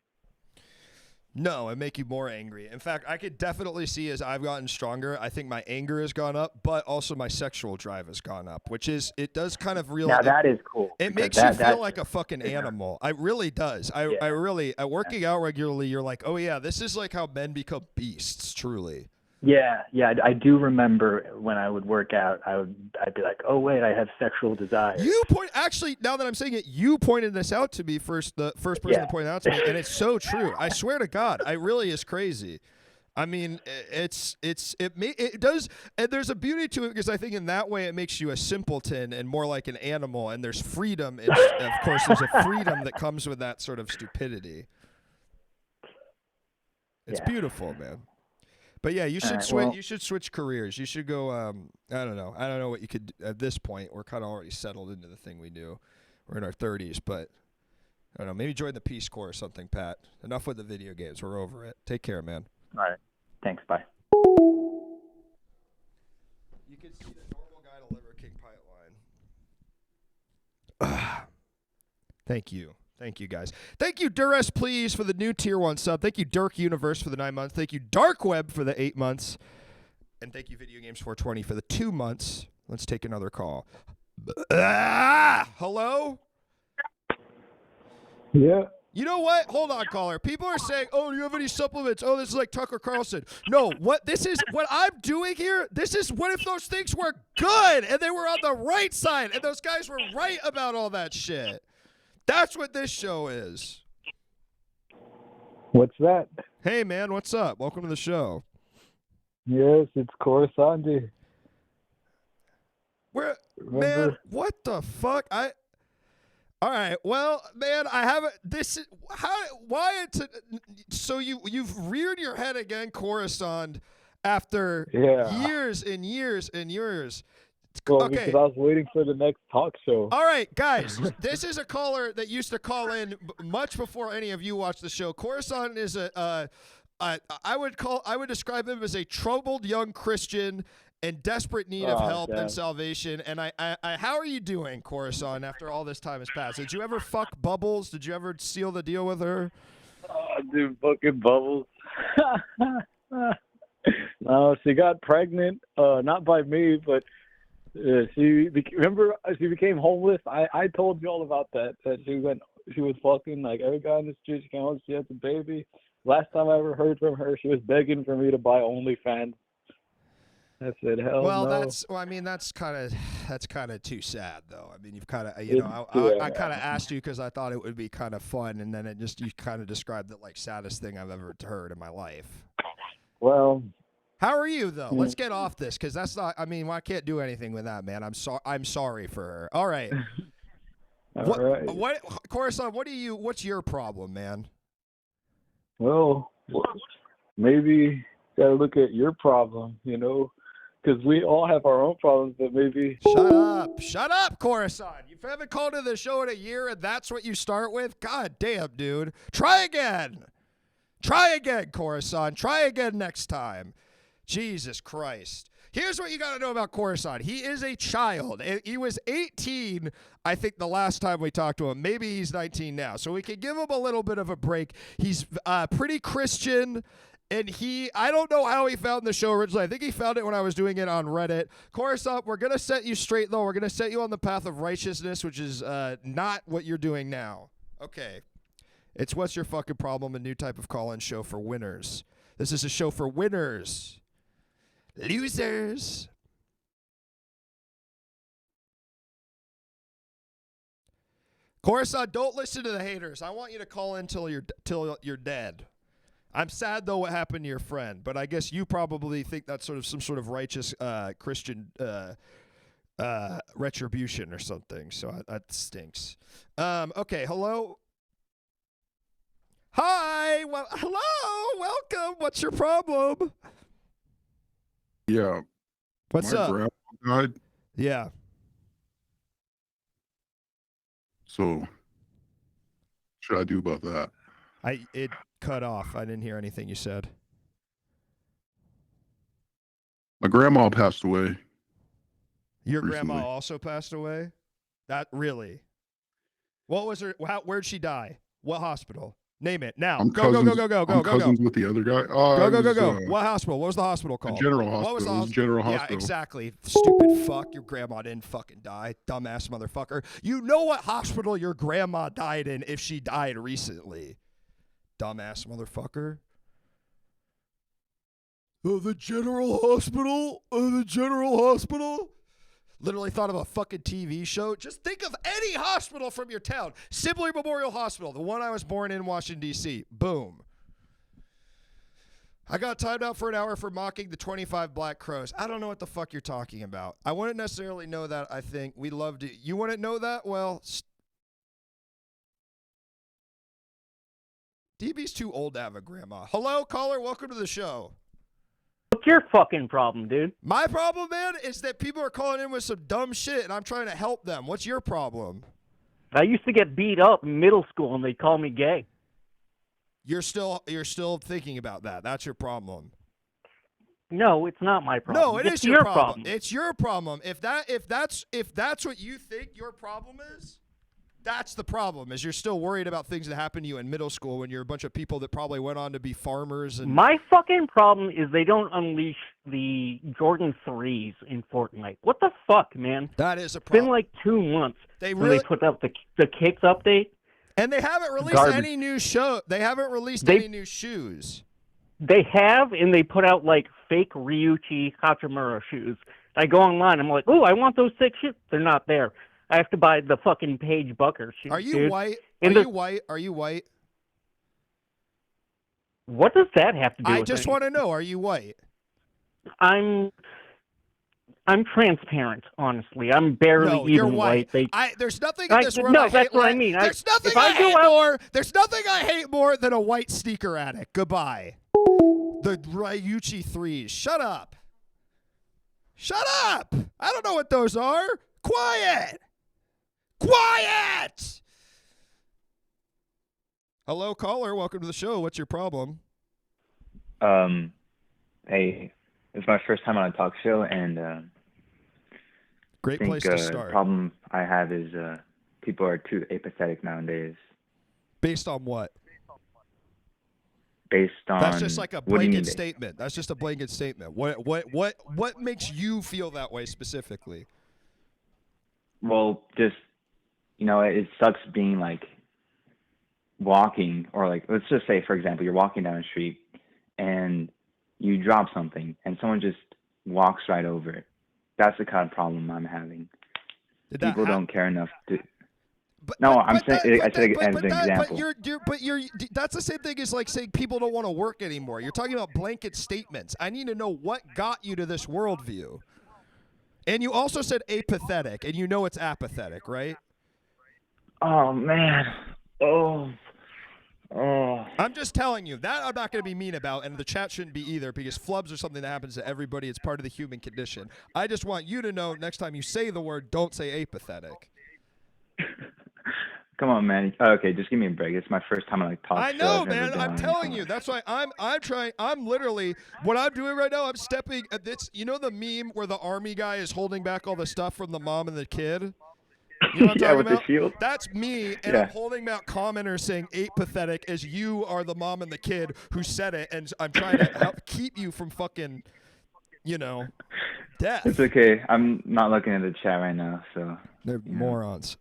No, it make you more angry. In fact, I could definitely see as I've gotten stronger, I think my anger has gone up, but also my sexual drive has gone up, which is, it does kind of real. Now that is cool. It makes you feel like a fucking animal. It really does. I really, working out regularly, you're like, oh yeah, this is like how men become beasts, truly. Yeah, I do remember when I would work out, I'd be like, oh wait, I have sexual desires. Actually, now that I'm saying it, you pointed this out to me first, the first person to point it out to me, and it's so true. I swear to God, it really is crazy. I mean, it does, and there's a beauty to it because I think in that way it makes you a simpleton and more like an animal, and there's freedom. Of course, there's a freedom that comes with that sort of stupidity. It's beautiful, man. But yeah, you should switch. You should switch careers. You should go. I don't know. I don't know what you could at this point. We're kind of already settled into the thing we do. We're in our 30s, but I don't know. Maybe join the Peace Corps or something, Pat. Enough with the video games. We're over it. Take care, man. All right. Thanks. Bye. You can see the normal guy to Liver King pipeline. Thank you. Thank you, guys. Thank you, Duress, please, for the new Tier 1 sub. Thank you, Dirk Universe, for the 9 months. Thank you, Dark Web, for the 8 months. And thank you, Video Games 420, for the 2 months. Let's take another call. Hello? Yeah. You know what? Hold on, caller. People are saying, oh, do you have any supplements? Oh, this is like Tucker Carlson. No, what I'm doing here, this is what if those things were good and they were on the right side and those guys were right about all that shit. That's what this show is. What's that? Hey, man, what's up? Welcome to the show. Yes, it's Coruscant. Man, what the fuck? All right, well, man, I haven't. So you've reared your head again, Coruscant, after years and years and years. Well, because I was waiting for the next talk show. All right, guys, this is a caller that used to call in much before any of you watched the show. Coruscant is I would describe him as a troubled young Christian in desperate need of help and salvation. And I how are you doing, Coruscant, after all this time has passed? Did you ever fuck Bubbles? Did you ever seal the deal with her? Dude, fucking Bubbles. No, she got pregnant, not by me, but she became homeless. I told you all about that she was fucking like every guy in the street. She came home, she had the baby. Last time I ever heard from her, she was begging for me to buy OnlyFans. I said, hell well, no. That's kind of too sad, though. I mean, you've kind of, I kind of asked you because I thought it would be kind of fun, and then you kind of described the saddest thing I've ever heard in my life. Well, how are you though? Let's get off this because that's not. I mean, I can't do anything with that, man. I'm sorry for her. All right. What, Coruscant? What's your problem, man? Well, maybe gotta look at your problem, because we all have our own problems, but maybe. Shut up, Coruscant. You haven't called to the show in a year, and that's what you start with? God damn, dude. Try again, Coruscant. Try again next time. Jesus Christ. Here's what you got to know about Coruscant. He is a child. He was 18, I think, the last time we talked to him. Maybe he's 19 now. So we can give him a little bit of a break. He's pretty Christian. And I don't know how he found the show originally. I think he found it when I was doing it on Reddit. Coruscant, we're going to set you straight, though. We're going to set you on the path of righteousness, which is not what you're doing now. Okay. It's What's Your Fucking Problem, a new type of call-in show for winners. This is a show for winners. Losers. Coruscant, don't listen to the haters. I want you to call in till you're dead. I'm sad though what happened to your friend, but I guess you probably think that's sort of some sort of righteous Christian retribution or something. So that stinks. Okay, hello. Hi. Well, hello. Welcome. What's your problem? Yeah. What's up? My grandma died. Yeah. So, should I do about that? It cut off. I didn't hear anything you said. My grandma passed away. Your recently. grandma also passed away? That really? What was her? Where'd she die? What hospital? Name it now. I'm Go. cousins with the other guy. Go. What hospital? What was the hospital The called? General What was Hospital. the It was General Yeah, Hospital. exactly. Stupid fuck. Your grandma didn't fucking die. Dumbass motherfucker. You know what hospital your grandma died in if she died recently. Dumbass motherfucker. Oh, the General Hospital? The General Hospital? Literally thought of a fucking TV show. Just think of any hospital from your town. Sibley Memorial Hospital, the one I was born in Washington, D.C. Boom. I got timed out for an hour for mocking the 25 Black Crows. I don't know what the fuck you're talking about. I wouldn't necessarily know that, I think. We loved it. You wouldn't know that? Well, DB's too old to have a grandma. Hello, caller. Welcome to the show. What's your fucking problem, dude? My problem, man, is that people are calling in with some dumb shit, and I'm trying to help them. What's your problem? I used to get beat up in middle school, and they call me gay. You're still thinking about that. That's your problem. No, it's not my problem. No, it it's is your problem. It's your problem. If that's what you think your problem is, that's the problem. Is you're still worried about things that happened to you in middle school when you're a bunch of people that probably went on to be farmers and My fucking problem is they don't unleash the Jordan 3s in Fortnite. What the fuck, man? That is a It's problem. been like 2 months They when really they put out the kicks update. and they haven't released Garbage. any new show. They haven't released They- any new shoes. They have, and they put out like fake Ryuichi Hachimura shoes. I go online, I'm like, oh, I want those 6 shoes. They're not there. I have to buy the fucking Paige Bucker shoes. Are you dude. white? And Are you white? Are you white? What does that have to do I with just anything? want to know, are you white? I'm transparent, honestly. I'm barely No, even you're white. They, There's nothing in I- this world no, I that's hate what I like- mean. There's nothing if I I go hate out- more. There's nothing I hate more than a white sneaker addict. Goodbye. The Ryuichi 3s. Shut up. Shut up. I don't know what those are. Quiet. Quiet. Hello, caller. Welcome to the show. What's your problem? Hey, it's my first time on a talk show, and Great I think place to start. problem I have is people are too apathetic nowadays. Based on what? Based on That's just like a what do you blanket mean? statement. That's just a blanket statement. What makes you feel that way specifically? Well, just it sucks being like walking, or like let's just say, for example, you're walking down the street and you drop something and someone just walks right over it. That's the kind of problem I'm having. People don't care enough to. I said it as an example. But that's the same thing as like saying people don't want to work anymore. You're talking about blanket statements. I need to know what got you to this worldview. And you also said apathetic, and you know it's apathetic, right? Oh man. Oh. I'm just telling you that I'm not going to be mean about, and the chat shouldn't be either, because flubs are something that happens to everybody. It's part of the human condition. I just want you to know next time you say the word, don't say apathetic. Come on, man. Okay, just give me a break. It's my first time on like talk show. I know, I've ever man. been I'm on. telling you. That's why I'm trying. I'm literally what I'm doing right now. I'm stepping at this. You know the meme where the army guy is holding back all the stuff from the mom and the kid. You know what I'm Yeah, talking with the about? shield. That's me, and Yeah. I'm holding out commenters saying apathetic as you are the mom and the kid who said it, and I'm trying to help keep you from fucking, death. It's okay. I'm not looking at the chat right now, so. They're yeah. morons.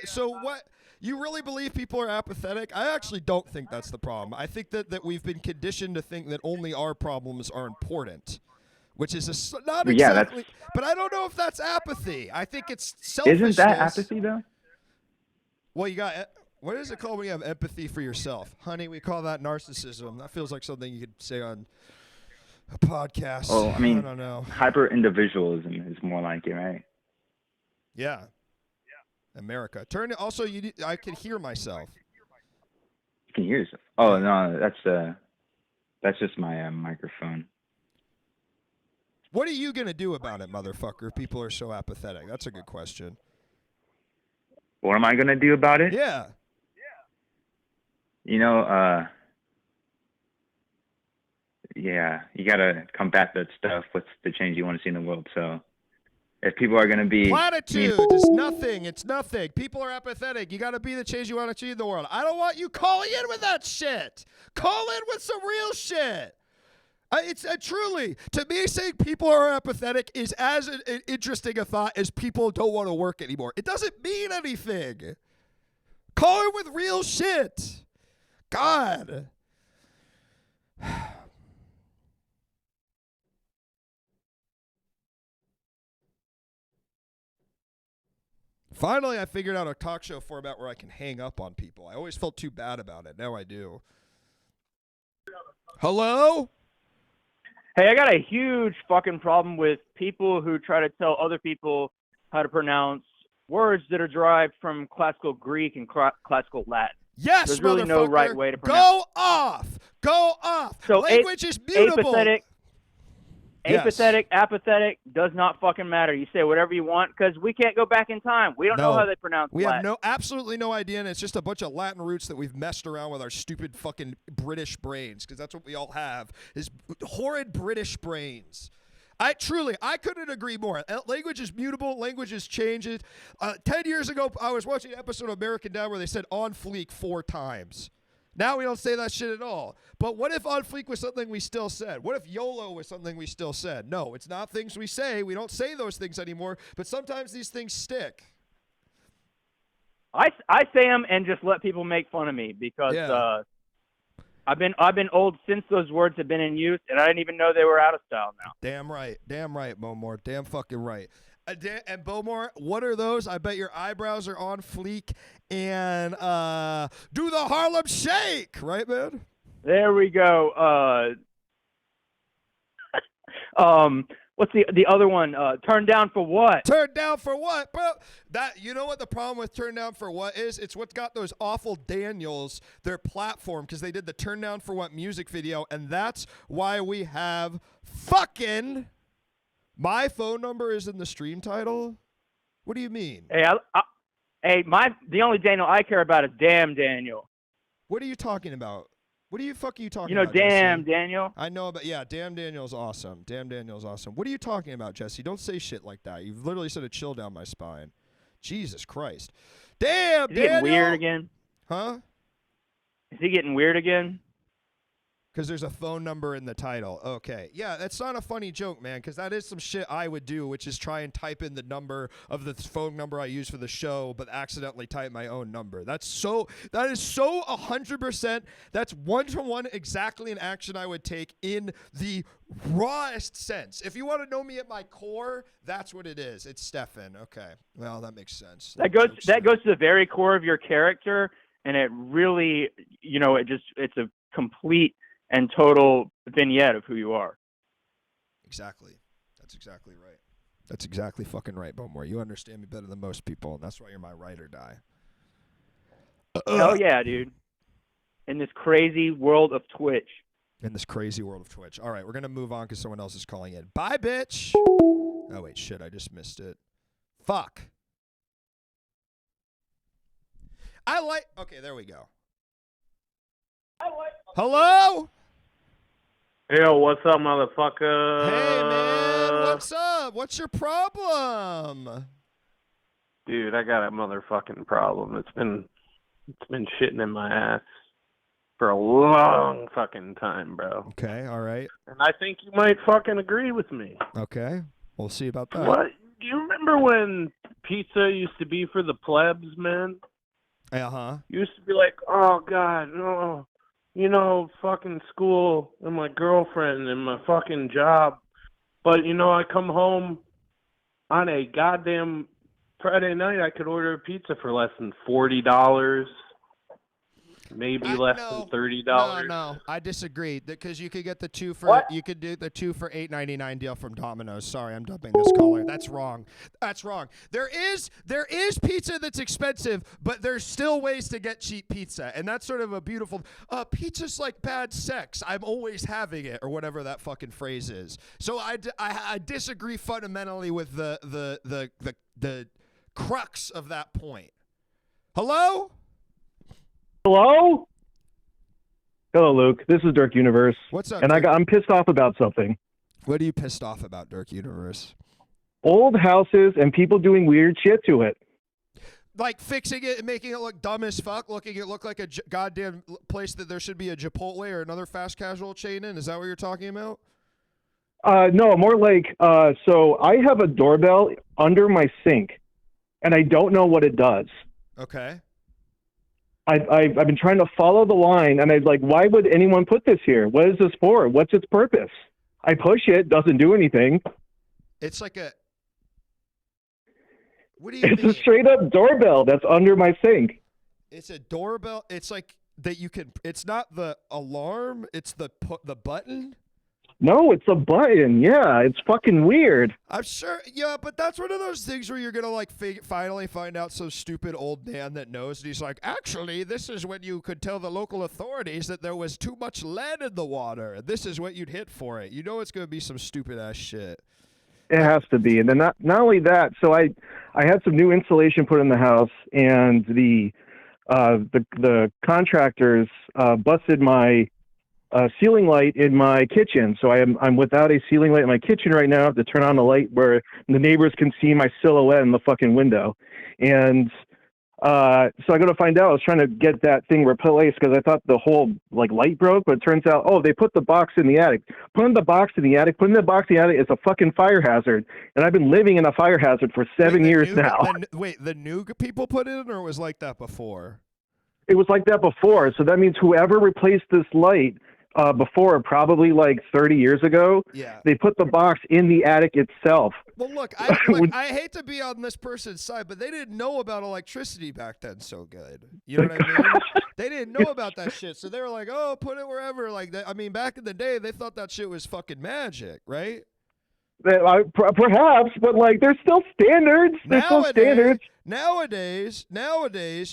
So what? You really believe people are apathetic? I actually don't think that's the problem. I think that we've been conditioned to think that only our problems are important, which is not Well, yeah, exactly. But I don't know if that's apathy. I think it's selfishness. Isn't that apathy though? Well, you got. What is it called when you have empathy for yourself? Honey, we call that narcissism. That feels like something you could say on a podcast. Oh, I mean, don't know. hyper individualism is more like it, right? Yeah. America. Turn it. Also, I can hear myself. You can hear yourself. Oh no, that's just my microphone. What are you gonna do about it, motherfucker? If people are so apathetic. That's a good question. What am I gonna do about it? Yeah. yeah, you gotta combat that stuff. What's the change you want to see in the world? So if people are gonna be Platitudes. It's nothing. It's nothing. People are apathetic. You got to be the change you want to see in the world. I don't want you calling in with that shit. Call in with some real shit. It's truly, to me, saying people are apathetic is as an interesting a thought as people don't want to work anymore. It doesn't mean anything. Call in with real shit. God. Finally, I figured out a talk show format where I can hang up on people. I always felt too bad about it. Now I do. Hello? Hey, I got a huge fucking problem with people who try to tell other people how to pronounce words that are derived from classical Greek and classical Latin. Yes, There's really no right way to pronounce. Go off. Go off. So language is mutable. Apathetic does not fucking matter. You say whatever you want because we can't go back in time. We don't know how they pronounce We Latin. have absolutely no idea, and it's just a bunch of Latin roots that we've messed around with our stupid fucking British brains, because that's what we all have, is horrid British brains. I couldn't agree more. Language is mutable. Language is changes. 10 years ago, I was watching an episode of American Dad where they said on fleek 4 times. Now we don't say that shit at all. But what if on fleek was something we still said? What if YOLO was something we still said? No, it's not things we say. We don't say those things anymore, but sometimes these things stick. I say them and just let people make fun of me because I've been old since those words have been in use, and I didn't even know they were out of style now. Damn right, Bowmore. Damn fucking right. And Bowmore, what are those? I bet your eyebrows are on fleek. And do the Harlem Shake, right, man? There we go. What's the other one? Turn down for what? Turn down for what, bro? You know what the problem with turn down for what is? It's what got those awful Daniels their platform, because they did the turn down for what music video, and that's why we have fucking my phone number is in the stream title. What do you mean? Hey, the only Daniel I care about is Damn Daniel. What are you talking about? What are you talking about? You know, Damn Jesse? Daniel. I know, but yeah, Damn Daniel's awesome. Damn Daniel's awesome. What are you talking about, Jesse? Don't say shit like that. You've literally said a chill down my spine. Jesus Christ. Damn, Is he getting Daniel. weird again? Huh? Is he getting weird again? Because there's a phone number in the title. Okay. Yeah, that's not a funny joke, man, because that is some shit I would do, which is try and type in the number of the phone number I use for the show, but accidentally type my own number. That is so 100%. That's one-to-one exactly an action I would take in the rawest sense. If you want to know me at my core, that's what it is. It's Stefan. Okay. Well, that makes sense. That goes to the very core of your character, and it really, it's a complete and total vignette of who you are. Exactly. That's exactly right. That's exactly fucking right, Bowmore. You understand me better than most people, and that's why you're my ride or die. Hell yeah, dude. In this crazy world of Twitch. In this crazy world of Twitch. All right, we're going to move on because someone else is calling in. Bye, bitch. Oh, wait, shit. I just missed it. Fuck. Okay, there we go. Hello? Yo, what's up, motherfucker? Hey, man, what's up? What's your problem? Dude, I got a motherfucking problem. It's been shitting in my ass for a long fucking time, bro. Okay, all right. And I think you might fucking agree with me. Okay, we'll see about that. What? Do you remember when pizza used to be for the plebs, man? Uh-huh. Used to be like, oh, God, no. Fucking school and my girlfriend and my fucking job. But, I come home on a goddamn Friday night, I could order a pizza for less than $40. Maybe less than $30. No, I disagree. Because you could get the two for you could do the 2 for $8.99 deal from Domino's. Sorry, I'm dumping this caller. That's wrong. That's wrong. There is pizza that's expensive, but there's still ways to get cheap pizza, and that's sort of a beautiful. Pizza's like bad sex. I'm always having it, or whatever that fucking phrase is. So I disagree fundamentally with the crux of that point. Hello? Hello? Hello, Luke. This is Dirk Universe. What's up? And Dirk? I'm pissed off about something. What are you pissed off about, Dirk Universe? Old houses and people doing weird shit to it. Like fixing it and making it look dumb as fuck, looking it look like a goddamn place that there should be a Chipotle or another fast casual chain in. Is that what you're talking about? No, more like, so I have a doorbell under my sink, and I don't know what it does. Okay. I've been trying to follow the line, and I'm like, why would anyone put this here? What is this for? What's its purpose? I push it, doesn't do anything. It's like a... What do you It's mean? a straight up doorbell that's under my sink. It's a doorbell. It's like that you can... It's not the alarm. It's the button. No, it's a button. Yeah, it's fucking weird. I'm sure, yeah, but that's one of those things where you're gonna like finally find out some stupid old man that knows, and he's like, actually, this is when you could tell the local authorities that there was too much lead in the water, and this is what you'd hit for it. You know it's gonna be some stupid ass shit. It has to be. And then not only that, so I had some new insulation put in the house, and the contractors busted my ceiling light in my kitchen. So I'm without a ceiling light in my kitchen right now. I have to turn on the light where the neighbors can see my silhouette in the fucking window. And so I go to find out, I was trying to get that thing replaced because I thought the whole like light broke, but it turns out, oh, they put the box in the attic. Putting the box in the attic is a fucking fire hazard. And I've been living in a fire hazard for 7 years now. The new people put it in, or it was like that before? It was like that before. So that means whoever replaced this light before, probably like 30 years ago, they put the box in the attic itself. Well, look, I hate to be on this person's side, but they didn't know about electricity back then so good. You know what I mean? They didn't know about that shit, so they were like, "Oh, put it wherever." Like, I mean, back in the day, they thought that shit was fucking magic, right? Perhaps, but like, there's still standards. There's still standards. Nowadays,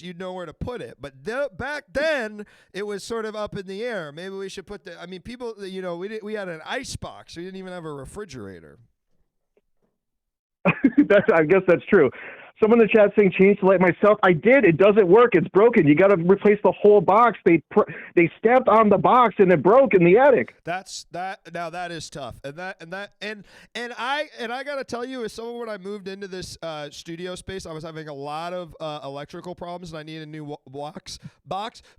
you'd know where to put it. But back then, it was sort of up in the air. Maybe we should put the. I mean, people, you know, we had an ice box. We didn't even have a refrigerator. I guess that's true. Someone in the chat saying change the light myself. I did. It doesn't work. It's broken. You got to replace the whole box. They stepped on the box and it broke in the attic. Now that is tough. And I got to tell you, as someone when I moved into this studio space, I was having a lot of electrical problems and I needed a new box.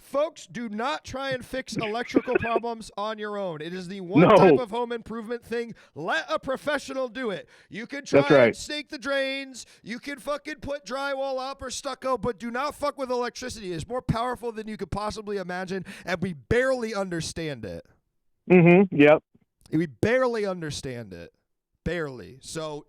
Folks, do not try and fix electrical problems on your own. It is the one type of home improvement thing. Let a professional do it. You can try and snake the drains. You can fucking put drywall up or stucco, but do not fuck with electricity. It's more powerful than you could possibly imagine, and we barely understand it. Yep. We barely understand it. Barely. So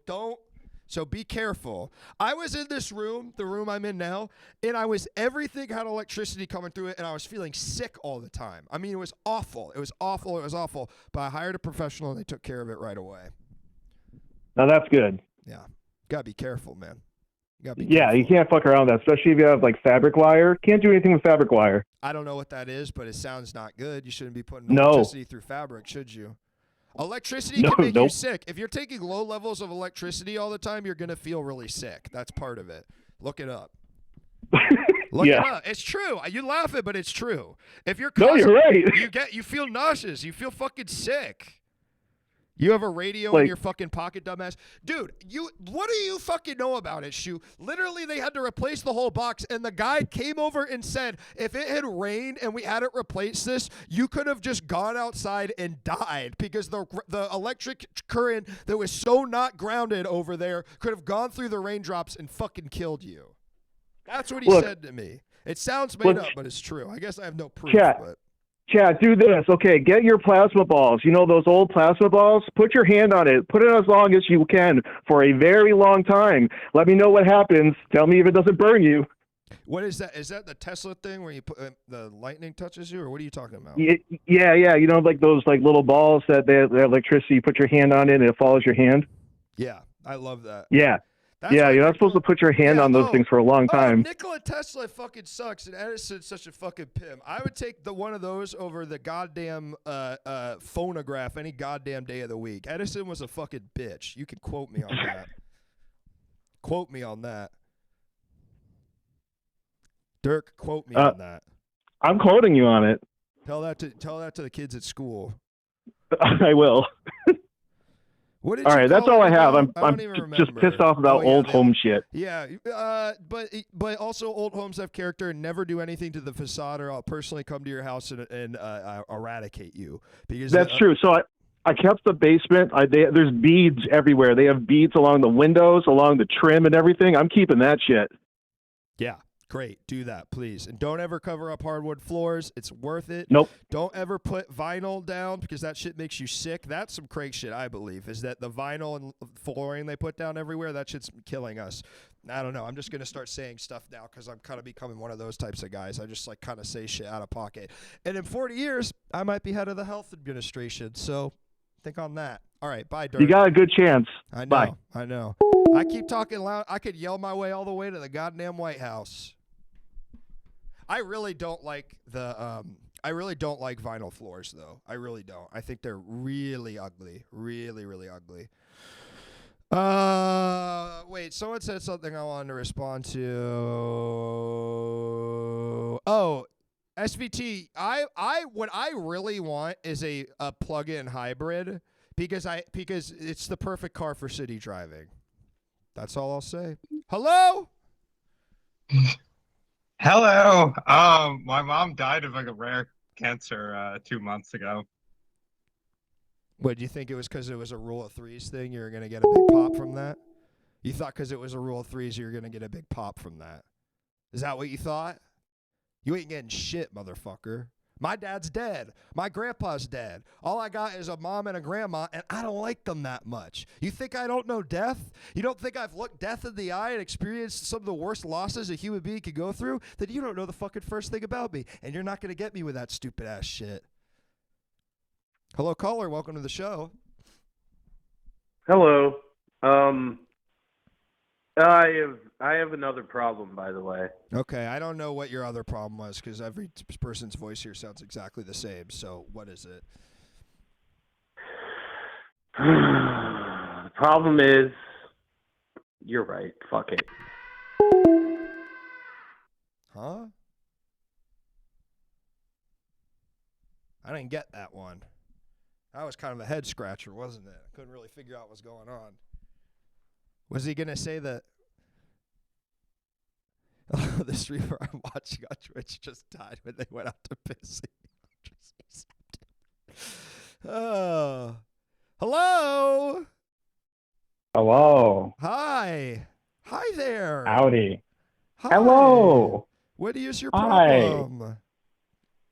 be careful. I was in this room, the room I'm in now, and everything had electricity coming through it, and I was feeling sick all the time. I mean, it was awful. It was awful. But I hired a professional, and they took care of it right away. Now that's good. Yeah. Gotta be careful, man. You can't fuck around with that, especially if you have like fabric wire. Can't do anything with fabric wire. I don't know what that is, but it sounds not good. You shouldn't be putting electricity through fabric, should you? Electricity can make you sick. If you're taking low levels of electricity all the time, you're going to feel really sick. That's part of it. Look it up. Look it up. It's true. You laugh it, but it's true. If you're you're right. You feel nauseous. You feel fucking sick. You have a radio in your fucking pocket, dumbass. Dude, what do you fucking know about it, Shu? Literally, they had to replace the whole box, and the guy came over and said, if it had rained and we hadn't replaced this, you could have just gone outside and died because the electric current that was so not grounded over there could have gone through the raindrops and fucking killed you. That's what he said to me. It sounds made up, but it's true. I guess I have no proof, but... Chat, do this. Okay, get your plasma balls. You know those old plasma balls? Put your hand on it. Put it as long as you can for a very long time. Let me know what happens. Tell me if it doesn't burn you. What is that? Is that the Tesla thing where you put the lightning touches you, or what are you talking about? Yeah. You know, like those like little balls that the electricity. You put your hand on it and it follows your hand. Yeah, I love that. Yeah. You're not supposed to put your hand on those things for a long time. Nikola Tesla fucking sucks, and Edison's such a fucking pimp. I would take one of those over the goddamn phonograph any goddamn day of the week. Edison was a fucking bitch. You can quote me on that. Quote me on that. Dirk, quote me on that. I'm quoting you on it. Tell that to the kids at school. I will. What did All you right, that's call all it I have. again? I'm don't even just remember. pissed off about old home shit. Yeah, but also old homes have character and never do anything to the facade, or I'll personally come to your house and eradicate you. Because That's true. So I kept the basement. There's beads everywhere. They have beads along the windows, along the trim and everything. I'm keeping that shit. Yeah, great. Do that, please. And don't ever cover up hardwood floors. It's worth it. Nope. Don't ever put vinyl down because that shit makes you sick. That's some Craig shit, I believe, is that the vinyl and flooring they put down everywhere, that shit's killing us. I don't know. I'm just going to start saying stuff now because I'm kind of becoming one of those types of guys. I just like kind of say shit out of pocket. And in 40 years, I might be head of the health administration. So think on that. All right. Bye, Dirk. You got a good chance. I know. Bye. I know. I keep talking loud. I could yell my way all the way to the goddamn White House. I really don't like vinyl floors though. I really don't. I think they're really ugly. Really, really ugly. Wait, someone said something I wanted to respond to. Oh, SVT, what I really want is a plug-in hybrid because it's the perfect car for city driving. That's all I'll say. Hello? Hello. My mom died of like a rare cancer 2 months ago. What, do you think it was because it was a rule of threes thing? You were going to get a big pop from that? You thought because it was a rule of threes you were going to get a big pop from that? Is that what you thought? You ain't getting shit, motherfucker. My dad's dead. My grandpa's dead. All I got is a mom and a grandma, and I don't like them that much. You think I don't know death? You don't think I've looked death in the eye and experienced some of the worst losses a human being could go through? Then you don't know the fucking first thing about me, and you're not going to get me with that stupid ass shit. Hello, caller. Welcome to the show. Hello. I have another problem, by the way. Okay, I don't know what your other problem was because every person's voice here sounds exactly the same. So what is it? The problem is, you're right. Fuck it. Huh? I didn't get that one. That was kind of a head scratcher, wasn't it? I couldn't really figure out what's going on. Was he going to say that the streamer I'm watching on Twitch just died when they went out to piss? Oh. Hello? Hello. Hi. Hi there. Howdy. Hi. Hello. What is your Hi. problem?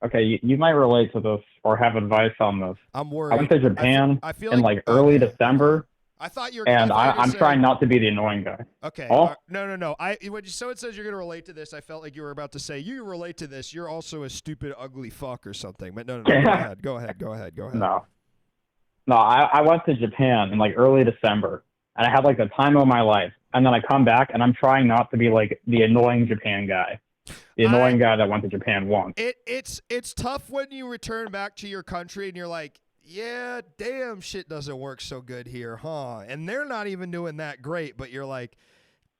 Okay, you might relate to this or have advice on this. I'm worried. I went to Japan I feel in like early December. I thought you were. And I thought you were I'm saying- trying not to be the annoying guy. Okay. Oh? No. When someone says you're going to relate to this, I felt like you were about to say, you relate to this. You're also a stupid, ugly fuck or something. But no. Go ahead. No, I went to Japan in early December, and I had the time of my life. And then I come back, and I'm trying not to be the annoying Japan guy. The annoying guy that went to Japan once. It's tough when you return back to your country and you're like, yeah, damn, shit doesn't work so good here, huh? And they're not even doing that great, but you're like,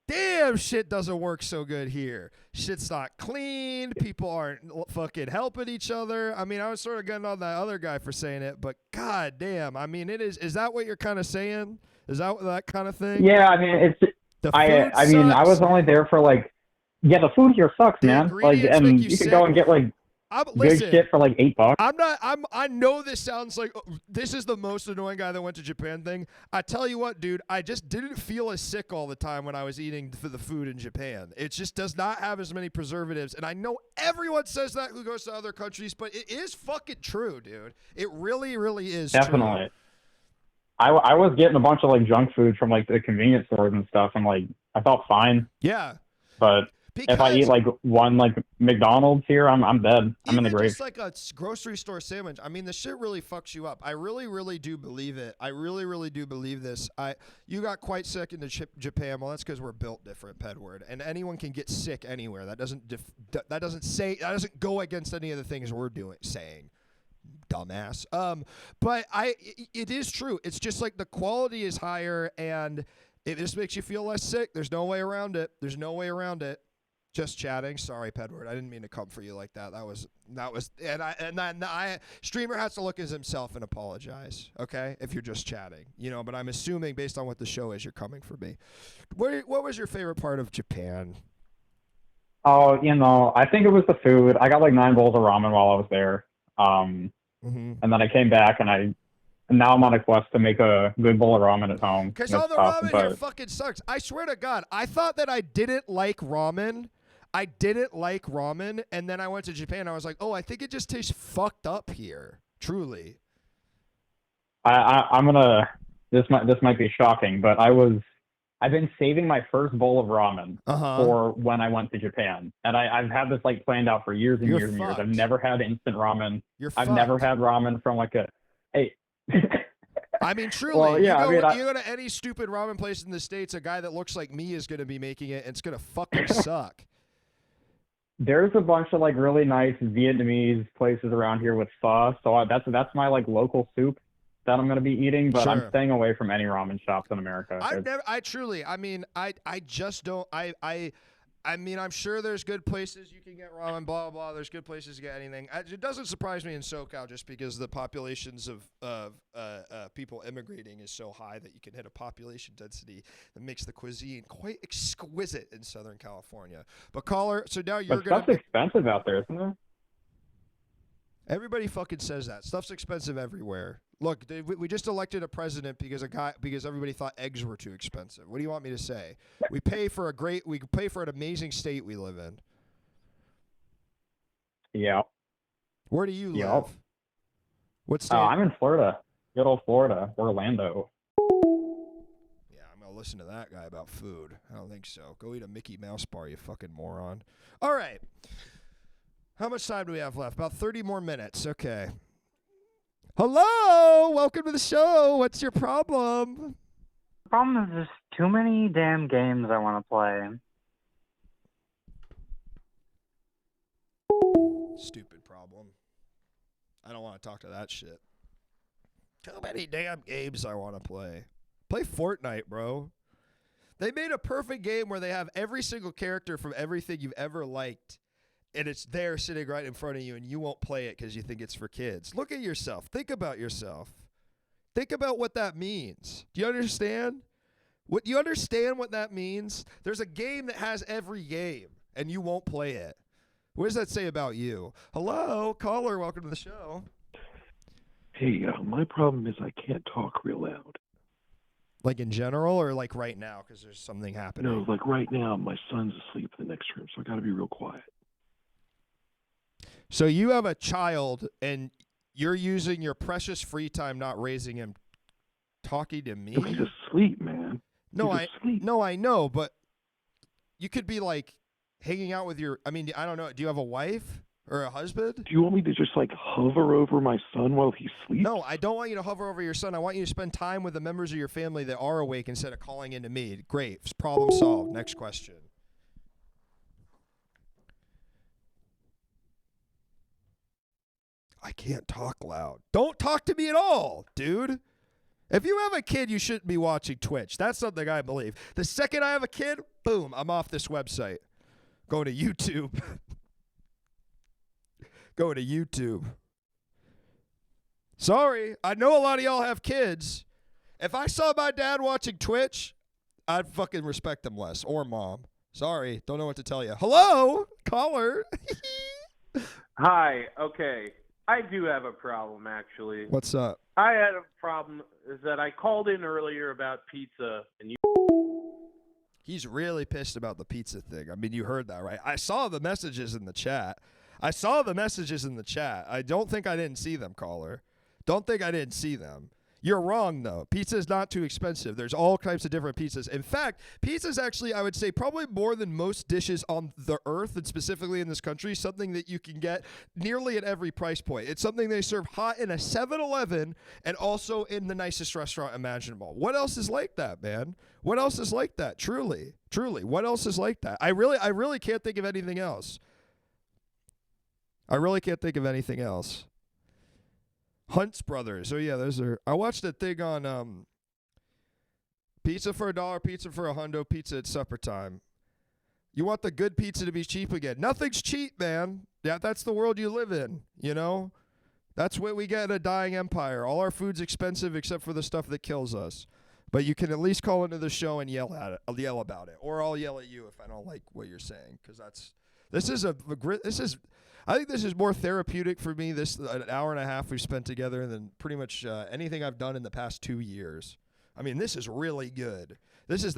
damn, shit doesn't work so good here. Shit's not clean. People aren't fucking helping each other. I mean, I was sort of getting on that other guy for saying it, but god damn. I mean, is that what you're kind of saying? Is that kind of thing? Yeah, I mean, I was only there for yeah, the food here sucks, man. And you could go and get good listen, shit for $8. I know this sounds like this is the most annoying guy that went to Japan thing. I tell you what, dude, I just didn't feel as sick all the time when I was eating the food in Japan. It just does not have as many preservatives. And I know everyone says that who goes to other countries, but it is fucking true, dude. It really, really is Definitely. true. I was getting a bunch of junk food from the convenience stores and stuff, and I felt fine. Yeah. But if I eat one McDonald's here, I'm dead. I'm in the grave. Just like a grocery store sandwich. I mean, the shit really fucks you up. I really, really do believe it. I really, really do believe this. You got quite sick in Japan. Well, that's because we're built different, Pedward. And anyone can get sick anywhere. That doesn't go against any of the things we're saying. Dumbass. But it is true. It's just the quality is higher, and it just makes you feel less sick. There's no way around it. Just chatting. Sorry, Pedward. I didn't mean to come for you like that. That was streamer has to look at himself and apologize. Okay, if you're just chatting, But I'm assuming based on what the show is, you're coming for me. What was your favorite part of Japan? Oh, I think it was the food. I got like 9 bowls of ramen while I was there. And then I came back and now I'm on a quest to make a good bowl of ramen at home. Because all the ramen here fucking sucks. I swear to God, I thought that I didn't like ramen. And then I went to Japan and I was like, oh, I think it just tastes fucked up here. Truly. This might be shocking, but I've been saving my first bowl of ramen for when I went to Japan. And I've had this like planned out for years and years and years. I've never had instant ramen. I've never had ramen from like I mean, truly, well, yeah, you go to any stupid ramen place in the States, a guy that looks like me is going to be making it, and it's going to fucking suck. There's a bunch of like really nice Vietnamese places around here with pho, so that's my like local soup that I'm going to be eating, but I'm staying away from any ramen shops in America. I'm sure there's good places you can get ramen, blah, blah, blah. There's good places to get anything. It doesn't surprise me in SoCal just because the populations of people immigrating is so high that you can hit a population density that makes the cuisine quite exquisite in Southern California. But caller, so now you're going to... Stuff's expensive out there, isn't it? Everybody fucking says that. Stuff's expensive everywhere. Look, we just elected a president because everybody thought eggs were too expensive. What do you want me to say? We pay for an amazing state we live in. Yeah. Where do you live? What state? I'm in Florida. Good old Florida, Orlando. Yeah, I'm gonna listen to that guy about food. I don't think so. Go eat a Mickey Mouse bar, you fucking moron. All right. How much time do we have left? About 30 more minutes. Okay. Hello, welcome to the show. What's your problem? The problem is there's too many damn games I want to play. Stupid problem. I don't want to talk to that shit. Too many damn games I want to play. Play Fortnite, bro. They made a perfect game where they have every single character from everything you've ever liked. And it's there sitting right in front of you, and you won't play it because you think it's for kids. Look at yourself. Think about yourself. Think about what that means. Do you understand? Do you understand what that means? There's a game that has every game, and you won't play it. What does that say about you? Hello, caller. Welcome to the show. Hey, my problem is I can't talk real loud. Like in general, or like right now because there's something happening? No, like right now, my son's asleep in the next room, so I got to be real quiet. So you have a child, and you're using your precious free time not raising him, talking to me? He's asleep, man. No, I know, but you could be like hanging out with I don't know. Do you have a wife or a husband? Do you want me to just like hover over my son while he sleeps? No, I don't want you to hover over your son. I want you to spend time with the members of your family that are awake instead of calling into me. Great. Problem solved. Next question. I can't talk loud. Don't talk to me at all, dude. If you have a kid, you shouldn't be watching Twitch. That's something I believe. The second I have a kid, boom, I'm off this website. Going to YouTube. Going to YouTube. Sorry, I know a lot of y'all have kids. If I saw my dad watching Twitch, I'd fucking respect him less. Or mom. Sorry, don't know what to tell you. Hello, caller. Hi, okay. I do have a problem, actually. What's up? I had a problem is that I called in earlier about pizza, and you... He's really pissed about the pizza thing. I mean, you heard that, right? I saw the messages in the chat. I don't think I didn't see them, caller. Don't think I didn't see them. You're wrong, though. Pizza is not too expensive. There's all types of different pizzas. In fact, pizza is actually, I would say, probably more than most dishes on the earth, and specifically in this country, something that you can get nearly at every price point. It's something they serve hot in a 7-Eleven and also in the nicest restaurant imaginable. What else is like that, man? What else is like that? Truly. What else is like that? I really can't think of anything else. Hunt's Brothers. Oh, yeah, those are... I watched a thing on pizza for $1, pizza for $100, pizza at supper time. You want the good pizza to be cheap again. Nothing's cheap, man. Yeah, that's the world you live in, you know? That's what we get in a dying empire. All our food's expensive except for the stuff that kills us. But you can at least call into the show and yell at it. I'll yell about it. Or I'll yell at you if I don't like what you're saying. Because I think this is more therapeutic for me, an hour and a half we've spent together, than pretty much anything I've done in the past 2 years. I mean, this is really good. This is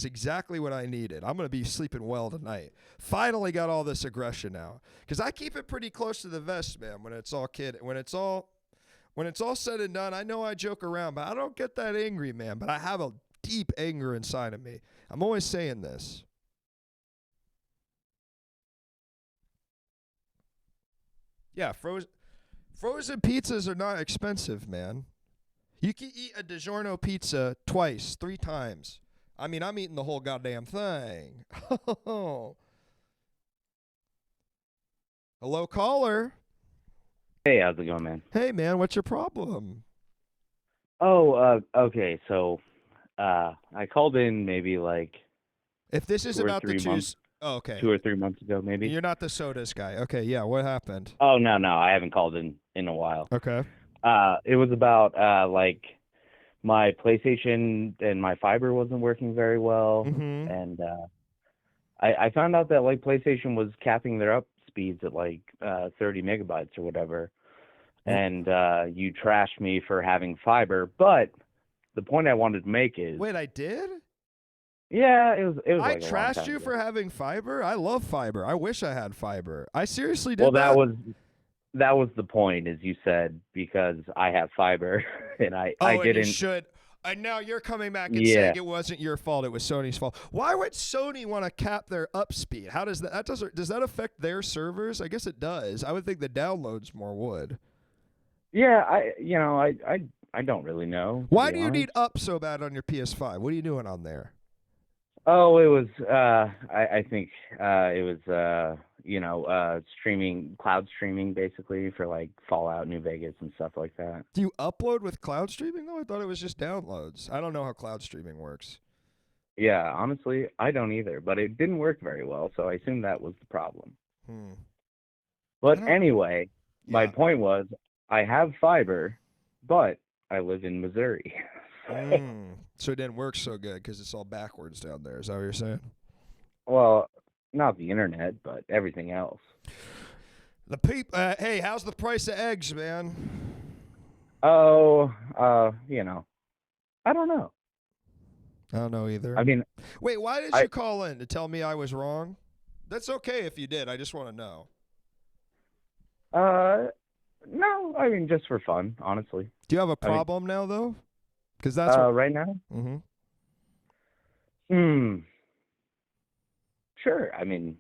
exactly what I needed. I'm going to be sleeping well tonight. Finally got all this aggression now. Because I keep it pretty close to the vest, man, when it's all said and done. I know I joke around, but I don't get that angry, man. But I have a deep anger inside of me. I'm always saying this. Yeah, frozen pizzas are not expensive, man. You can eat a DiGiorno pizza twice, 3 times. I mean, I'm eating the whole goddamn thing. Hello, caller. Hey, how's it going, man? Hey, man, what's your problem? Oh, okay. So, I called in maybe like. If this is 2 or about 3 the months, juice, oh, okay. 2 or 3 months ago, maybe. You're not the sodas guy. Okay, yeah. What happened? Oh no, I haven't called in a while. Okay. It was about like my PlayStation and my fiber wasn't working very well, and I found out that like PlayStation was capping their up speeds at like 30 megabytes or whatever, and you trashed me for having fiber. But the point I wanted to make is, wait, I did? Yeah, it was. I like trashed you for having fiber. I love fiber. I wish I had fiber. I seriously did. Well, that was the point, as you said, because I have fiber and I and didn't. You should. And now you're coming back and saying it wasn't your fault. It was Sony's fault. Why would Sony want to cap their up speed? How does that? Does that affect their servers? I guess it does. I would think the downloads more would. Yeah, I don't really know. Why do you need up so bad on your PS5? What are you doing on there? Oh, it was. I think it was. Streaming, cloud streaming, basically for like Fallout, New Vegas, and stuff like that. Do you upload with cloud streaming though? I thought it was just downloads. I don't know how cloud streaming works. Yeah, honestly, I don't either. But it didn't work very well, so I assume that was the problem. But anyway, my point was, I have fiber, but I live in Missouri. So it didn't work so good because it's all backwards down there. Is that what you're saying? Well, not the internet, but everything else. Hey, how's the price of eggs, man? Oh, I don't know. I don't know either. I mean, wait, why did you call in to tell me I was wrong? That's okay if you did. I just want to know. No, I mean just for fun, honestly. Do you have a problem now, though? Because that's right now. Sure. I mean,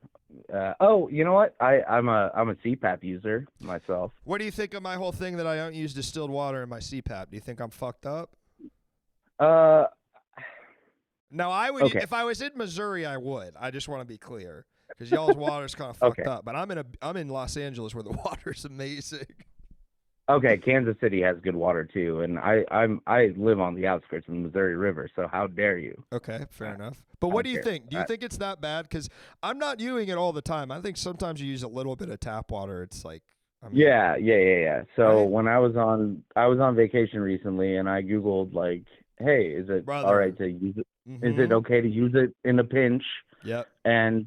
you know what? I'm a CPAP user myself. What do you think of my whole thing that I don't use distilled water in my CPAP? Do you think I'm fucked up? Now I would. Okay. If I was in Missouri, I would. I just want to be clear because y'all's water's kind of fucked up. But I'm in Los Angeles where the water's amazing. Okay, Kansas City has good water too, and I live on the outskirts of the Missouri River, so how dare you? Okay, fair enough. But what do you think? Do you think it's that bad? Because I'm not using it all the time. I think sometimes you use a little bit of tap water. It's like Yeah. So when I was on vacation recently, and I Googled like, hey, is it all right to use it? Is it okay to use it in a pinch? Yep. And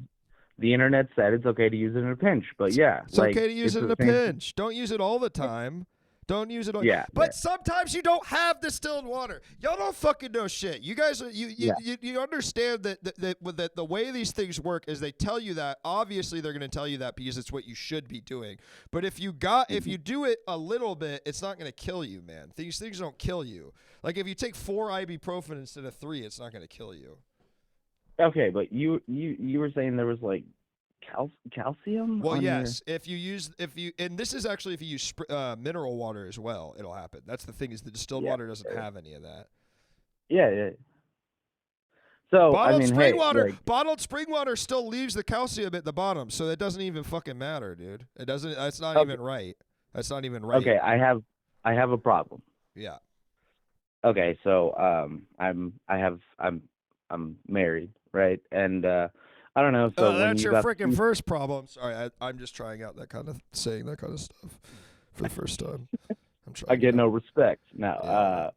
the internet said it's okay to use it in a pinch, but yeah, it's okay to use it in a pinch. Don't use it all the time. Don't use it all. Yeah. But sometimes you don't have distilled water. Y'all don't fucking know shit. You guys are you understand that the way these things work is they tell you that. Obviously they're going to tell you that because it's what you should be doing. But if you do it a little bit, it's not going to kill you, man. These things don't kill you. Like if you take 4 ibuprofen instead of 3, it's not going to kill you. Okay, but you were saying there was like calcium? Well, yes. If you and this is actually if you use mineral water as well, it'll happen. That's the thing is the distilled water doesn't have any of that. Yeah. So bottled spring water still leaves the calcium at the bottom, so it doesn't even fucking matter, dude. It doesn't. That's not even right. That's not even right. Okay, I have a problem. Yeah. Okay, so I'm married, right? And I don't know. So when that's you your got freaking first problem. Sorry, I'm just trying out that kind of saying that kind of stuff for the first time. I'm trying. I get no respect. No.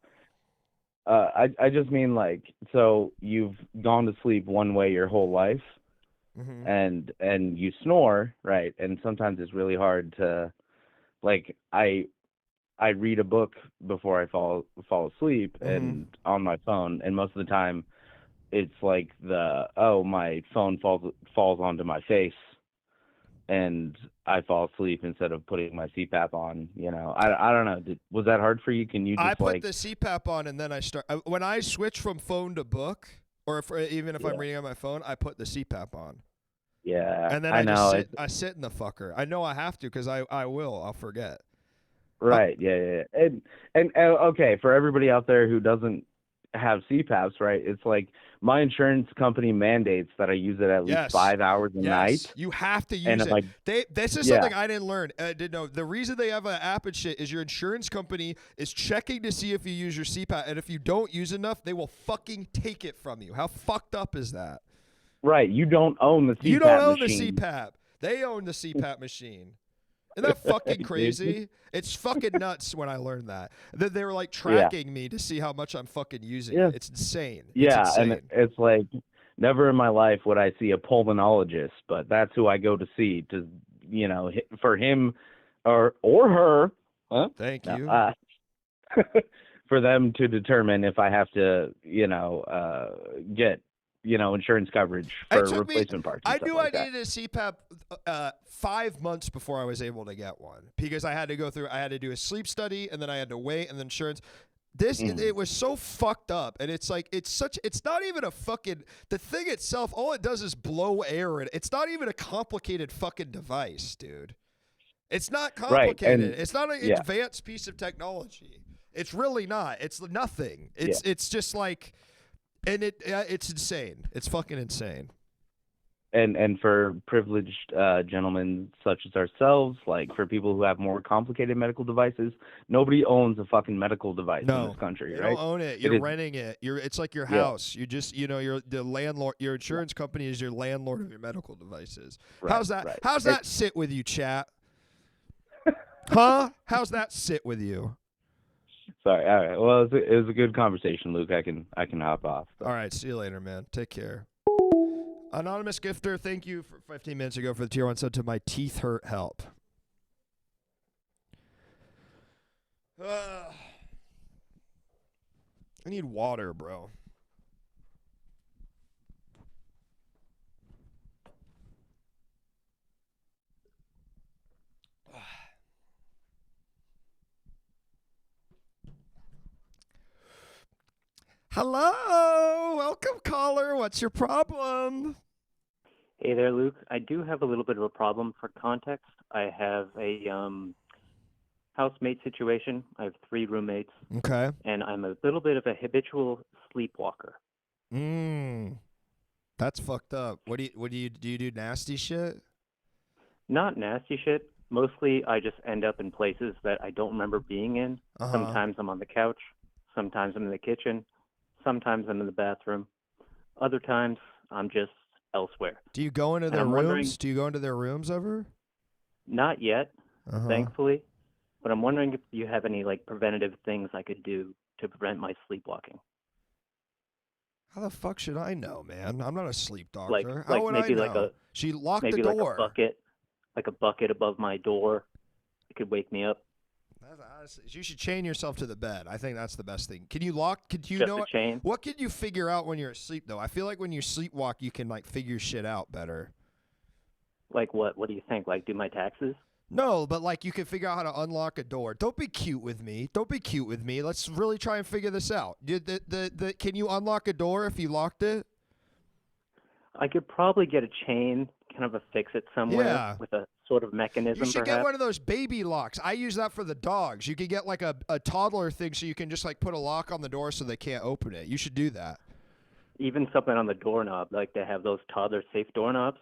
I just mean like, so you've gone to sleep one way your whole life, Mhm. and you snore, right? And sometimes it's really hard to, like, I read a book before I fall asleep and on my phone, and most of the time it's like my phone falls onto my face and I fall asleep instead of putting my CPAP on. I don't know. Was that hard for you? Can you just I put the CPAP on and then I start. When I switch from phone to book, or even if I'm reading on my phone, I put the CPAP on. Yeah, And then I know. I sit in the fucker. I know I have to because I will. I'll forget. Right. Yeah. And okay, for everybody out there who doesn't have CPAPs, right? It's like my insurance company mandates that I use it at least 5 hours a night. You have to And use it. like, This is something I didn't learn. I didn't know. The reason they have an app and shit is your insurance company is checking to see if you use your CPAP, and if you don't use enough, they will fucking take it from you. How fucked up is that? Right. You don't own the CPAP You don't own machine. the CPAP. They own the CPAP machine. Isn't that fucking crazy? It's fucking nuts when I learned that. That they were like tracking me to see how much I'm fucking using it. It's insane. Yeah, It's and insane. it's like never in my life would I see a pulmonologist, but that's who I go to see to, for him or her. Huh? Thank No, you. for them to determine if I have to, get, insurance coverage for replacement parts. And I stuff knew like I that. needed a CPAP 5 months before I was able to get one because I had to do a sleep study and then I had to wait and then insurance. It was so fucked up, and it's like it's not even a fucking the thing itself. All it does is blow air, and it's not even a complicated fucking device, dude. It's not complicated. and- It's not an yeah. advanced piece of technology. It's really not. It's nothing. It's just like, and it's insane. It's fucking insane. And for privileged gentlemen such as ourselves, like for people who have more complicated medical devices, nobody owns a fucking medical device in this country, You right? don't own it. You're renting it. It's like your house. You just, you're the landlord. Your insurance company is your landlord of your medical devices. Right, How's that? right. How's that sit with you, chat? Huh? How's that sit with you? Sorry. All right. Well, it was a good conversation, Luke. I can hop off. All right. See you later, man. Take care. Anonymous gifter, thank you for 15 minutes ago for the tier 1 sub to my teeth hurt help. I need water, bro. Hello, welcome caller. What's your problem? Hey there, Luke. I do have a little bit of a problem for context. I have a housemate situation. I have 3 roommates. Okay. And I'm a little bit of a habitual sleepwalker. That's fucked up. Do you do nasty shit? Not nasty shit. Mostly I just end up in places that I don't remember being in. Uh-huh. Sometimes I'm on the couch. Sometimes I'm in the kitchen. Sometimes I'm in the bathroom. Other times I'm just elsewhere. Do you go into And their I'm wondering- rooms? Do you go into their rooms ever? Not yet, Uh-huh. thankfully. But I'm wondering if you have any preventative things I could do to prevent my sleepwalking. How the fuck should I know, man? I'm not a sleep doctor. Like How would maybe I know? like a She locked maybe the door. like a bucket above my door. It could wake me up. You should chain yourself to the bed. I think that's the best thing. Can you lock? Could you Just know a chain? What can you figure out when you're asleep though? I feel like when you sleepwalk, you can figure shit out better. Like what? What do you think? Like do my taxes? No, but you can figure out how to unlock a door. Don't be cute with me. Let's really try and figure this out. Can you unlock a door if you locked it? I could probably get a chain, kind of affix it somewhere Yeah. with a sort of mechanism. You should perhaps. get one of those baby locks. I use that for the dogs. You could get a toddler thing so you can just put a lock on the door so they can't open it. You should do that. Even something on the doorknob, like they have those toddler safe doorknobs.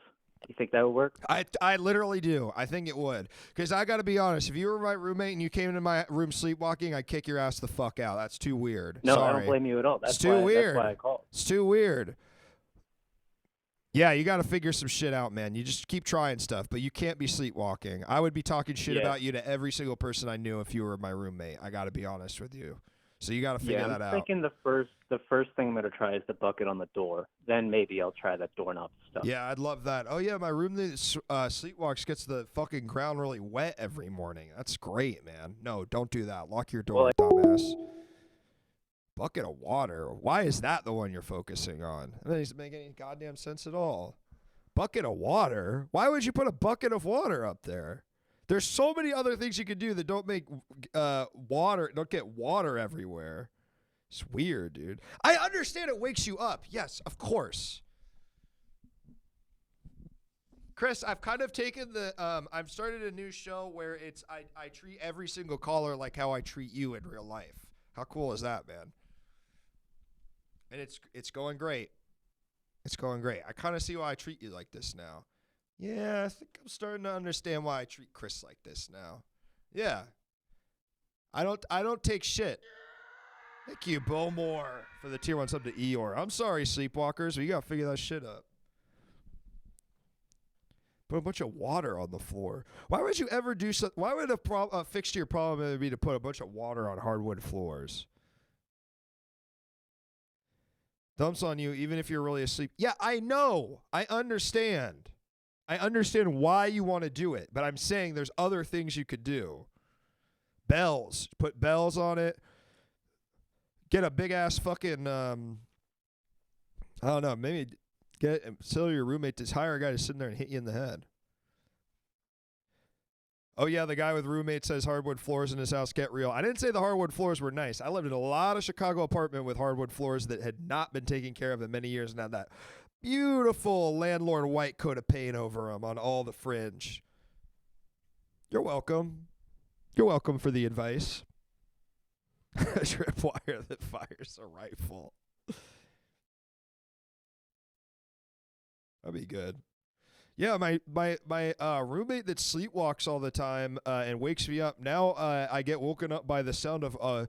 You think that would work? I literally do. I think it would. Because I got to be honest, if you were my roommate and you came into my room sleepwalking, I'd kick your ass the fuck out. That's too weird. No, I Sorry. don't blame you at all. That's it's too weird. That's why I called. It's too weird. Yeah, you got to figure some shit out, man. You just keep trying stuff, but you can't be sleepwalking. I would be talking shit Yeah. about you to every single person I knew if you were my roommate. I got to be honest with you. So you got to figure Yeah, that I'm out. thinking the first thing I'm gonna try is the bucket on the door. Then maybe I'll try that doorknob stuff. Yeah, I'd love that. Oh yeah, my roommate sleepwalks gets the fucking ground really wet every morning. That's great, man. No, don't do that. Lock your door, dumbass. Bucket of water. Why is that the one you're focusing on? That doesn't make any goddamn sense at all. Bucket of water? Why would you put a bucket of water up there? There's so many other things you could do that don't make don't get water everywhere. It's weird, dude. I understand it wakes you up. Yes, of course. Chris, I've kind of taken I've started a new show where I treat every single caller like how I treat you in real life. How cool is that, man? And it's going great. It's going great. I kind of see why I treat you like this now. Yeah, I think I'm starting to understand why I treat Chris like this now. Yeah. I don't take shit. Thank you, Bill Moore, for the tier 1 sub to Eeyore. I'm sorry, sleepwalkers, but you got to figure that shit up. Put a bunch of water on the floor. Why would you ever do something? Why would a fix to your problem ever be to put a bunch of water on hardwood floors? Thumbs on you, even if you're really asleep. Yeah, I know. I understand. I understand why you want to do it, but I'm saying there's other things you could do. Bells. Put bells on it. Get a big ass fucking, I don't know, maybe tell your roommate to hire a guy to sit in there and hit you in the head. Oh, yeah, the guy with roommate says hardwood floors in his house. Get real. I didn't say the hardwood floors were nice. I lived in a lot of Chicago apartment with hardwood floors that had not been taken care of in many years and had that beautiful landlord white coat of paint over them on all the fringe. You're welcome. You're welcome for the advice. Tripwire that fires a rifle. That'd be good. Yeah, my roommate that sleepwalks all the time and wakes me up. Now I get woken up by the sound of a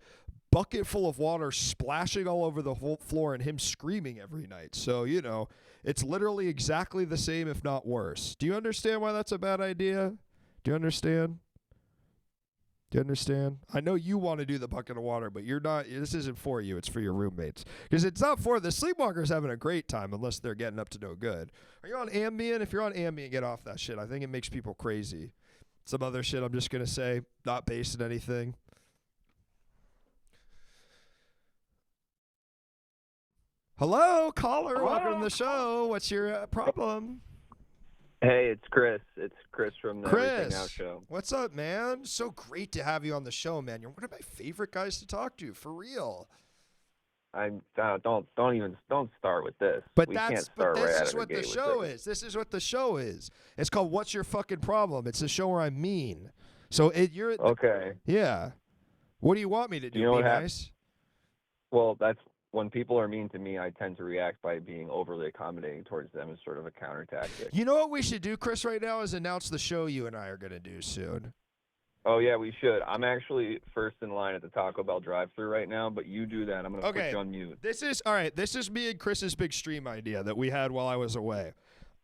bucket full of water splashing all over the whole floor and him screaming every night. So, you know, it's literally exactly the same, if not worse. Do you understand why that's a bad idea? Do you understand? Do you understand? I know you want to do the bucket of water, but you're not. This isn't for you. It's for your roommates. Because it's not for the sleepwalkers having a great time unless they're getting up to no good. Are you on Ambien? If you're on Ambien, get off that shit. I think it makes people crazy. Some other shit I'm just going to say, not based on anything. Hello, caller. Welcome to the show. What's your problem? Hey, it's Chris. It's Chris from the Everything Now Chris, show. what's up, man? So great to have you on the show, man. You're one of my favorite guys to talk to, for real. Don't start with this. But we can't this start right out is of what the the gate with show this. is. This is what the show is. It's called What's Your Fucking Problem? It's a show where I'm mean. So you're Okay. Yeah. What do you want me to do? You know Be what hap- nice? Well, that's when people are mean to me. I tend to react by being overly accommodating towards them as sort of a counter tactic. You know what we should do, Chris, right now is announce the show you and I are going to do soon. Oh yeah, we should. I'm actually first in line at the Taco Bell drive-thru right now, but you do that. I'm gonna put you on mute. This is all right. This is me and Chris's big stream idea that we had while I was away.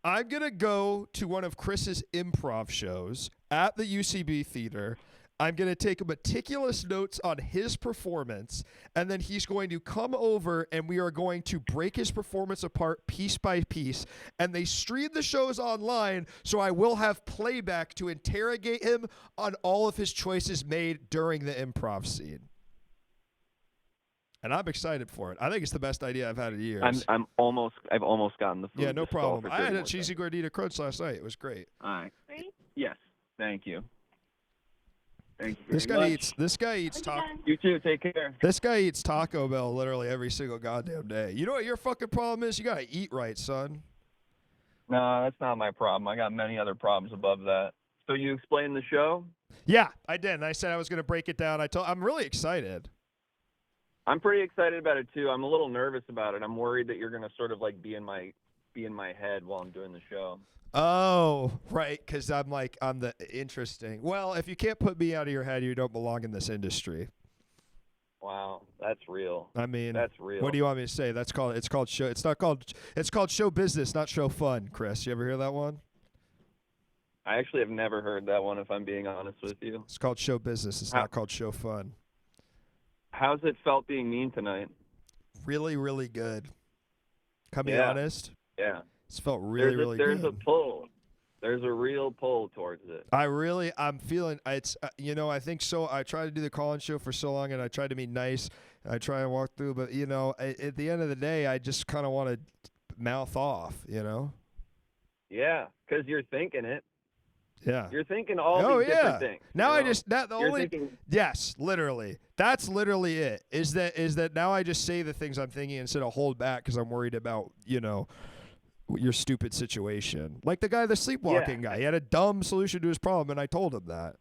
I'm gonna go to one of Chris's improv shows at the UCB Theater. I'm going to take meticulous notes on his performance, and then he's going to come over, and we are going to break his performance apart piece by piece, and they stream the shows online, so I will have playback to interrogate him on all of his choices made during the improv scene. And I'm excited for it. I think it's the best idea I've had in years. I've almost gotten the food. Yeah, no to stall problem. for I had 30 a more cheesy gordita crunch last night. It was great. All right. Yes. Thank you. Thank you. This very guy much. eats taco. You too. Take care. This guy eats Taco Bell literally every single goddamn day. You know what your fucking problem is? You gotta eat right, son. No, that's not my problem. I got many other problems above that. So you explained the show? Yeah, I did. And I said I was gonna break it down. I'm really excited. I'm pretty excited about it too. I'm a little nervous about it. I'm worried that you're gonna sort of like be in my head while I'm doing the show. Oh, right, because I'm the interesting. Well, if you can't put me out of your head, you don't belong in this industry. Wow, that's real. I mean, that's real. what do you want me to say? It's called show. It's called show business, not show fun. Chris, you ever hear that one? I actually have never heard that one, if I'm being honest with you. It's called show business. It's not called show fun. How's it felt being mean tonight? Really, really good. Can I be Yeah. honest? Yeah. It's felt really, really there's good. a pull. There's a real pull towards it. I'm feeling it's I think so. I tried to do the call-in show for so long, and I tried to be nice, and I try and walk through, but at the end of the day, I just kind of want to mouth off, Yeah, because you're thinking it. Yeah. You're thinking all these different things. Now you know? I You're thinking, yes, literally. That's literally it. Is that now I just say the things I'm thinking instead of hold back because I'm worried about your stupid situation. Like the sleepwalking guy. He had a dumb solution to his problem, and I told him that.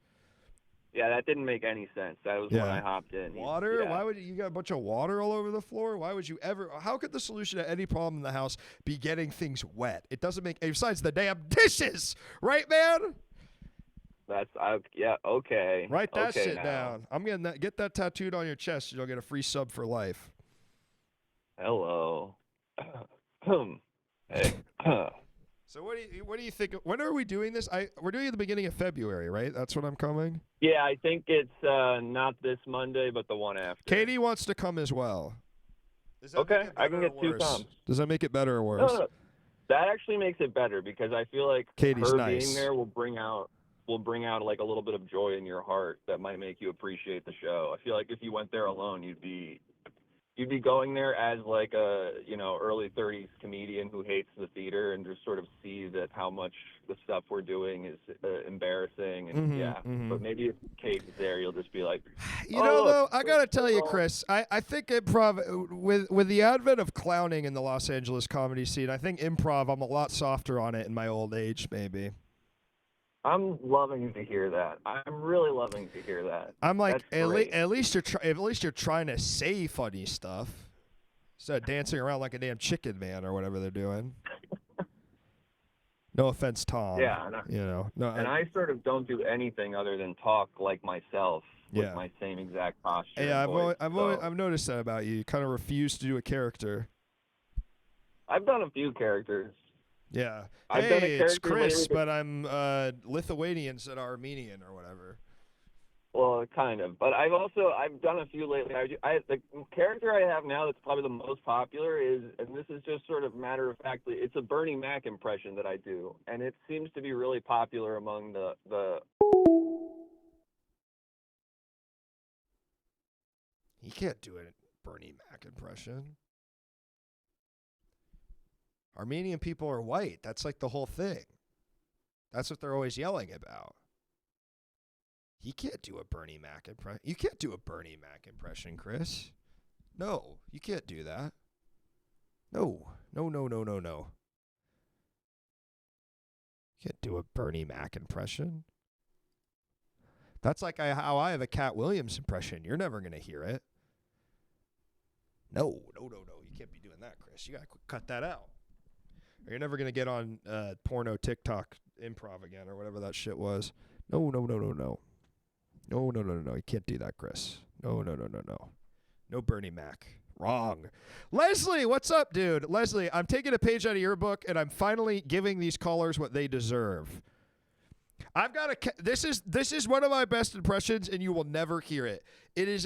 yeah, that didn't make any sense. That was when Yeah. I hopped in. Water? Yeah. Why would you got a bunch of water all over the floor? Why would you ever? How could the solution to any problem in the house be getting things wet? It doesn't make. Besides the damn dishes, right, man? Yeah, okay. Write that okay shit now. down. I'm gonna get that tattooed on your chest, and you'll get a free sub for life. Hello. Hey. So what do you think? When are we doing this? We're doing it at the beginning of February, right? That's when I'm coming. Yeah, I think it's not this Monday, but the one after. Katie wants to come as well. Okay, I can get two Worse? thumbs. Does that make it better or worse? No. That actually makes it better because I feel like Katie's her nice. being there will bring out like a little bit of joy in your heart that might make you appreciate the show. I feel like if you went there alone, you'd be going there as like a early 30s comedian who hates the theater and just sort of see that how much the stuff we're doing is embarrassing and But maybe if Kate's there, you'll just be like, Though, I gotta tell you, Chris, I think improv with the advent of clowning in the Los Angeles comedy scene, I think improv I'm a lot softer on it in my old age, maybe. I'm loving to hear that. I'm really loving to hear that. I'm like, That's great. at least you're trying to say funny stuff instead of dancing around like a damn chicken man or whatever they're doing. No offense, Tom. Yeah, and I sort of don't do anything other than talk like myself with Yeah. my same exact posture. Yeah, and voice, I've noticed that about you. You kind of refuse to do a character. I've done a few characters. Yeah. I've done a Hey, it's character Chris, lately but I'm Lithuanian instead of Armenian or whatever. Well, kind of, but I've done a few lately. The character I have now that's probably the most popular is, and this is just sort of matter of factly, it's a Bernie Mac impression that I do, and it seems to be really popular among the. You can't do a Bernie Mac impression. Armenian people are white. That's like the whole thing. That's what they're always yelling about. He can't do a Bernie Mac impression. You can't do a Bernie Mac impression, Chris. No, you can't do that. No. You can't do a Bernie Mac impression. That's like how I have a Cat Williams impression. You're never going to hear it. No. You can't be doing that, Chris. You got to cut that out. Or you're never going to get on porno TikTok improv again or whatever that shit was. No. You can't do that, Chris. No. No Bernie Mac. Wrong. Leslie, what's up, dude? Leslie, I'm taking a page out of your book, and I'm finally giving these callers what they deserve. I've got this is one of my best impressions, and you will never hear it. It is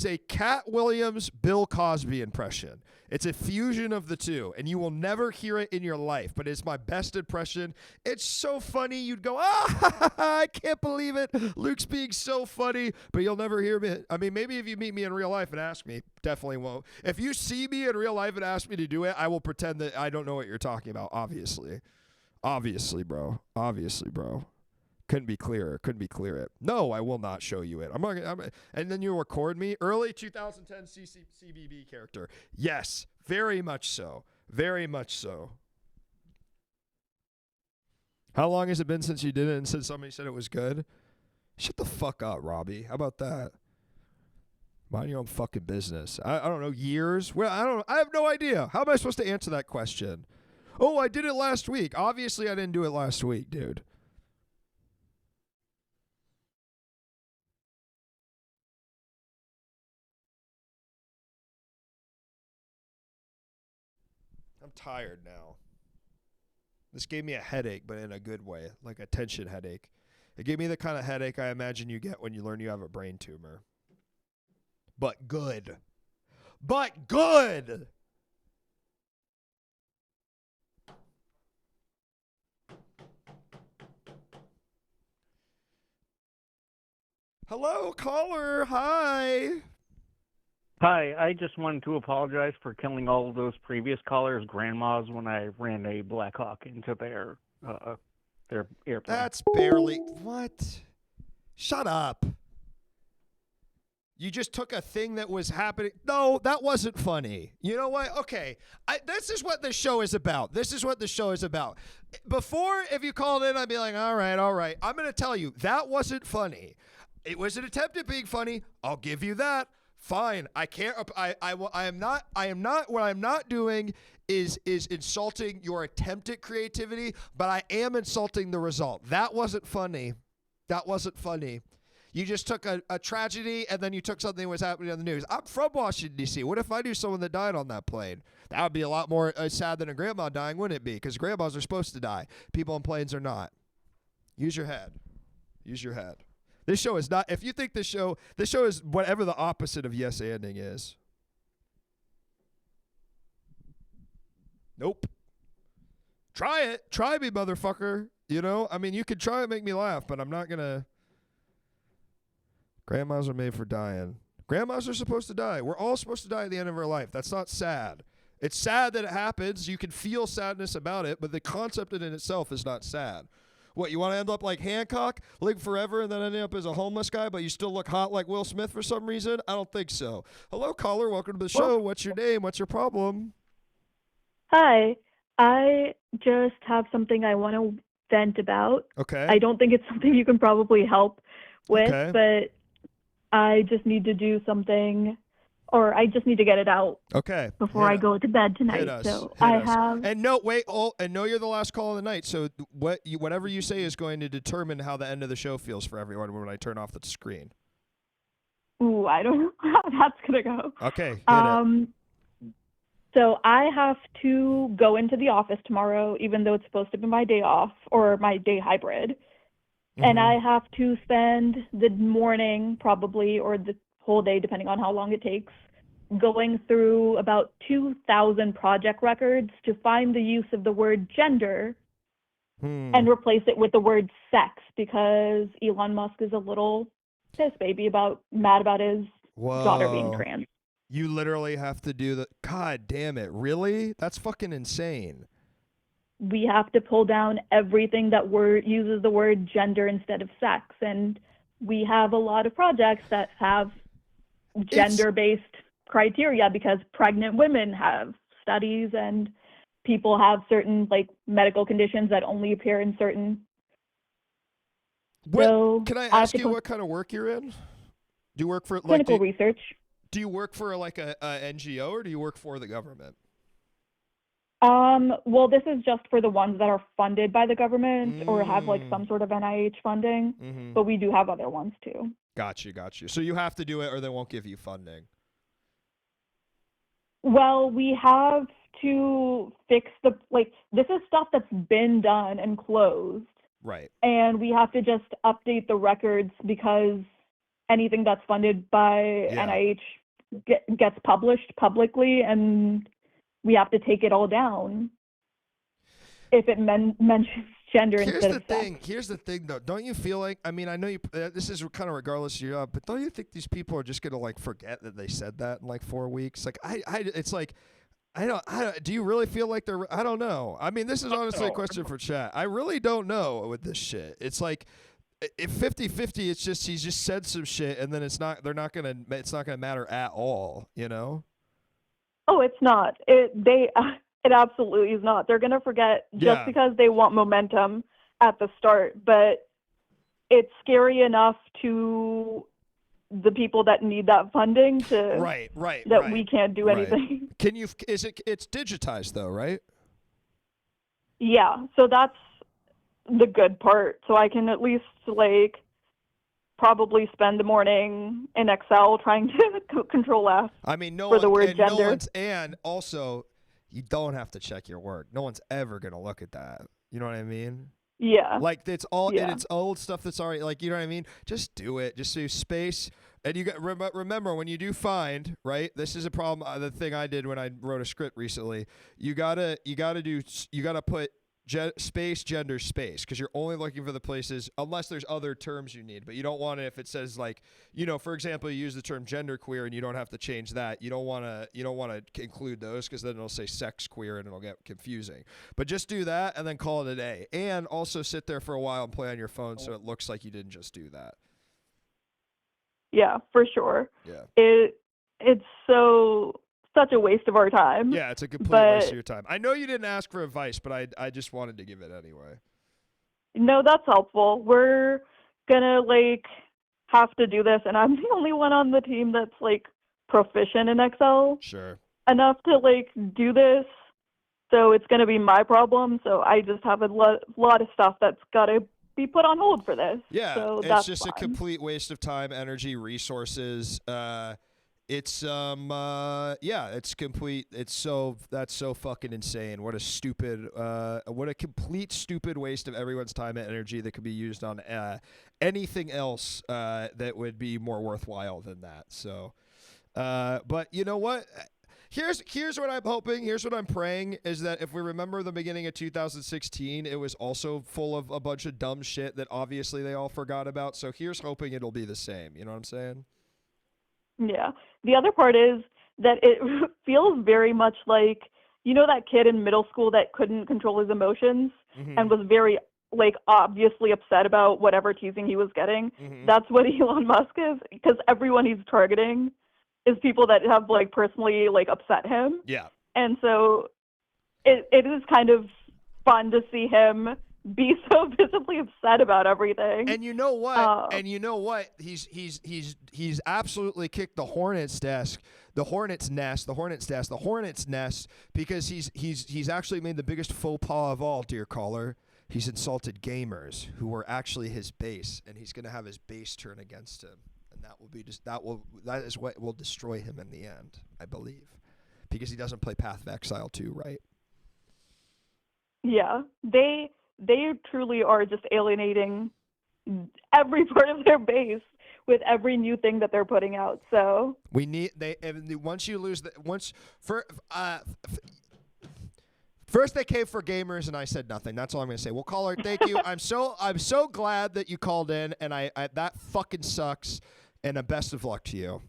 a Cat Williams, Bill Cosby impression. It's a fusion of the two, and you will never hear it in your life, but it's my best impression. It's so funny. You'd go, I can't believe it. Luke's being so funny, but you'll never hear me. I mean, maybe if you meet me in real life and ask me, definitely won't. If you see me in real life and ask me to do it, I will pretend that I don't know what you're talking about, obviously. Obviously, bro. Couldn't be clearer. No, I will not show you it. And then you record me. Early 2010 CBB character. Yes, very much so. How long has it been since you did it and since somebody said it was good? Shut the fuck up, Robbie. How about that? Mind your own fucking business. I don't know, years? Well, I have no idea. How am I supposed to answer that question? Oh, I did it last week. Obviously, I didn't do it last week, dude. I'm tired now. This gave me a headache, but in a good way, like a tension headache. It gave me the kind of headache I imagine you get when you learn you have a brain tumor. But good. But good! Hello, caller. Hi. Hi, I just wanted to apologize for killing all of those previous callers' grandmas when I ran a Black Hawk into their airplane. That's barely... What? Shut up. You just took a thing that was happening. No, that wasn't funny. You know what? Okay. This is what the show is about. This is what the show is about. Before, if you called in, I'd be like, all right. I'm going to tell you, that wasn't funny. It was an attempt at being funny. I'll give you that. Fine. I can't. I am not. What I'm not doing is insulting your attempt at creativity, but I am insulting the result. That wasn't funny. That wasn't funny. You just took a tragedy and then you took something that was happening on the news. I'm from Washington, D.C. What if I knew someone that died on that plane? That would be a lot more sad than a grandma dying, wouldn't it be? Because grandmas are supposed to die. People on planes are not. Use your head. Use your head. This show is not, if you think this show is whatever the opposite of yes-anding is. Nope. Try it. Try me, motherfucker. You know, I mean, you could try and make me laugh, but I'm not going to. Grandmas are made for dying. Grandmas are supposed to die. We're all supposed to die at the end of our life. That's not sad. It's sad that it happens. You can feel sadness about it, but the concept in itself is not sad. What, you want to end up like Hancock, live forever, and then end up as a homeless guy, but you still look hot like Will Smith for some reason? I don't think so. Hello, caller. Welcome to the show. What's your name? What's your problem? Hi. I just have something I want to vent about. Okay. I don't think it's something you can probably help with, Okay. but I just need to do something, or I just need to get it out Okay. before I go to bed tonight. Hit us. So Hit I us. have. And no, wait. And no, you're the last call of the night. So whatever you say is going to determine how the end of the show feels for everyone when I turn off the screen. Ooh, I don't know how that's gonna go. Okay. Hit it. So I have to go into the office tomorrow, even though it's supposed to be my day off or my day hybrid. And I have to spend the morning probably, or the whole day, depending on how long it takes, going through about 2,000 project records to find the use of the word gender and replace it with the word sex, because Elon Musk is a little piss baby mad about his daughter being trans. You literally have to do the. God damn it! Really? That's fucking insane. We have to pull down everything that uses the word gender instead of sex. And we have a lot of projects that have gender-based criteria because pregnant women have studies and people have certain like medical conditions that only appear in certain. Can I ask you what kind of work you're in? Do you work for clinical research? Do you work for like a NGO or do you work for the government? Well, this is just for the ones that are funded by the government or have like some sort of NIH funding, but we do have other ones too. Got you. So you have to do it or they won't give you funding. Well, we have to fix this is stuff that's been done and closed. Right. And we have to just update the records because anything that's funded by NIH gets published publicly, and we have to take it all down if it mentions gender instead of sex. Here's the thing, though. Don't you feel like? I mean, I know you. This is kind of regardless of your job, but don't you think these people are just gonna like forget that they said that in like 4 weeks? Like, it's like, I don't. Do you really feel like they're? I don't know. I mean, this is honestly a question for chat. I really don't know with this shit. It's like, if 50-50, it's just he's just said some shit, and then it's not. They're not gonna. It's not gonna matter at all. You know. Oh, it's not. It absolutely is not. They're going to forget just because they want momentum at the start, but it's scary enough to the people that need that funding to we can't do anything. Can you it's digitized though, right? Yeah, so that's the good part. So I can at least like probably spend the morning in Excel trying to control F. I mean, for the word gender. and also, you don't have to check your work. No one's ever going to look at that. You know what I mean? Yeah. Like it's all Yeah. and it's old stuff that's already like, you know what I mean? Just do it. Just do space. And you got remember when you do find, right? This is a problem. The thing I did when I wrote a script recently, you gotta put space, gender, space, because you're only looking for the places unless there's other terms you need. But you don't want it if it says like, you know, for example, you use the term genderqueer and you don't have to change that. You don't want to include those because then it'll say sex queer and it'll get confusing. But just do that and then call it a day. And also sit there for a while and play on your phone so it looks like you didn't just do that. Yeah, for sure. Yeah. It's such a waste of our time. Yeah, it's a complete waste of your time. I know you didn't ask for advice, but I just wanted to give it anyway. No, that's helpful. We're gonna have to do this, and I'm the only one on the team that's proficient in Excel. Sure. Enough to do this. So it's gonna be my problem. So I just have a lot of stuff that's gotta be put on hold for this. Yeah, so it's that's just fine. a complete waste of time, energy, resources. It's it's complete. That's so fucking insane. What a complete stupid waste of everyone's time and energy that could be used on anything else that would be more worthwhile than that. So, but you know what? Here's what I'm hoping. Here's what I'm praying is that if we remember the beginning of 2016, it was also full of a bunch of dumb shit that obviously they all forgot about. So here's hoping it'll be the same. You know what I'm saying? Yeah. The other part is that it feels very much like, you know, that kid in middle school that couldn't control his emotions and was very, obviously upset about whatever teasing he was getting. That's what Elon Musk is, because everyone he's targeting is people that have, personally, upset him. Yeah. And so it is kind of fun to see him be so visibly upset about everything. And you know what? He's absolutely kicked the hornet's nest because he's actually made the biggest faux pas of all, dear caller. He's insulted gamers who were actually his base, and he's going to have his base turn against him, and that is what will destroy him in the end, I believe, because he doesn't play Path of Exile 2, right? Yeah, they truly are just alienating every part of their base with every new thing that they're putting out. So first they came for gamers and I said nothing. That's all I'm gonna say. Well, caller, thank you. I'm so glad that you called in, and I that fucking sucks. And a best of luck to you.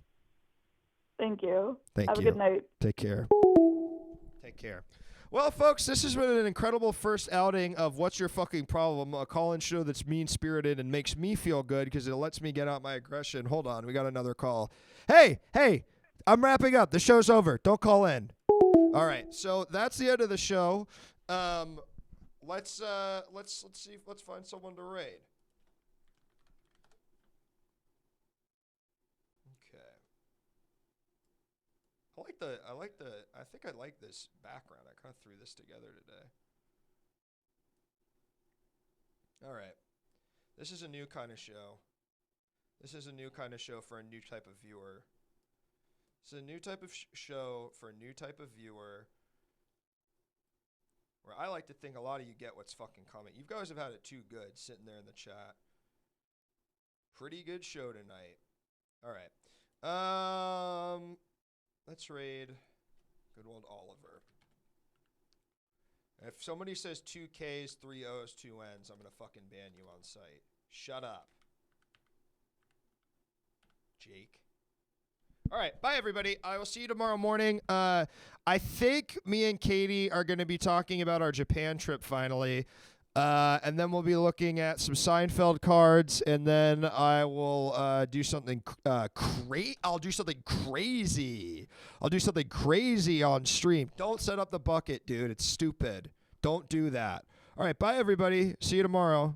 Thank you. Thank you. Have a good night. Take care. Take care. Well, folks, this has been an incredible first outing of What's Your Fucking Problem, a call-in show that's mean-spirited and makes me feel good because it lets me get out my aggression. Hold on, we got another call. Hey, I'm wrapping up. The show's over. Don't call in. All right, so that's the end of the show. Let's see. Let's find someone to raid. I think I like this background. I kind of threw this together today. All right. This is a new kind of show. This is a new kind of show for a new type of viewer. It's a new type of show for a new type of viewer where I like to think a lot of you get what's fucking coming. You guys have had it too good sitting there in the chat. Pretty good show tonight. All right. Let's raid good old Oliver. If somebody says 2 Ks, 3 Os, 2 Ns, I'm going to fucking ban you on site. Shut up. Jake. All right. Bye, everybody. I will see you tomorrow morning. I think me and Katie are going to be talking about our Japan trip finally. And then we'll be looking at some Seinfeld cards, and then I will do something I'll do something crazy. I'll do something crazy on stream. Don't set up the bucket, dude. It's stupid. Don't do that. All right, bye, everybody. See you tomorrow.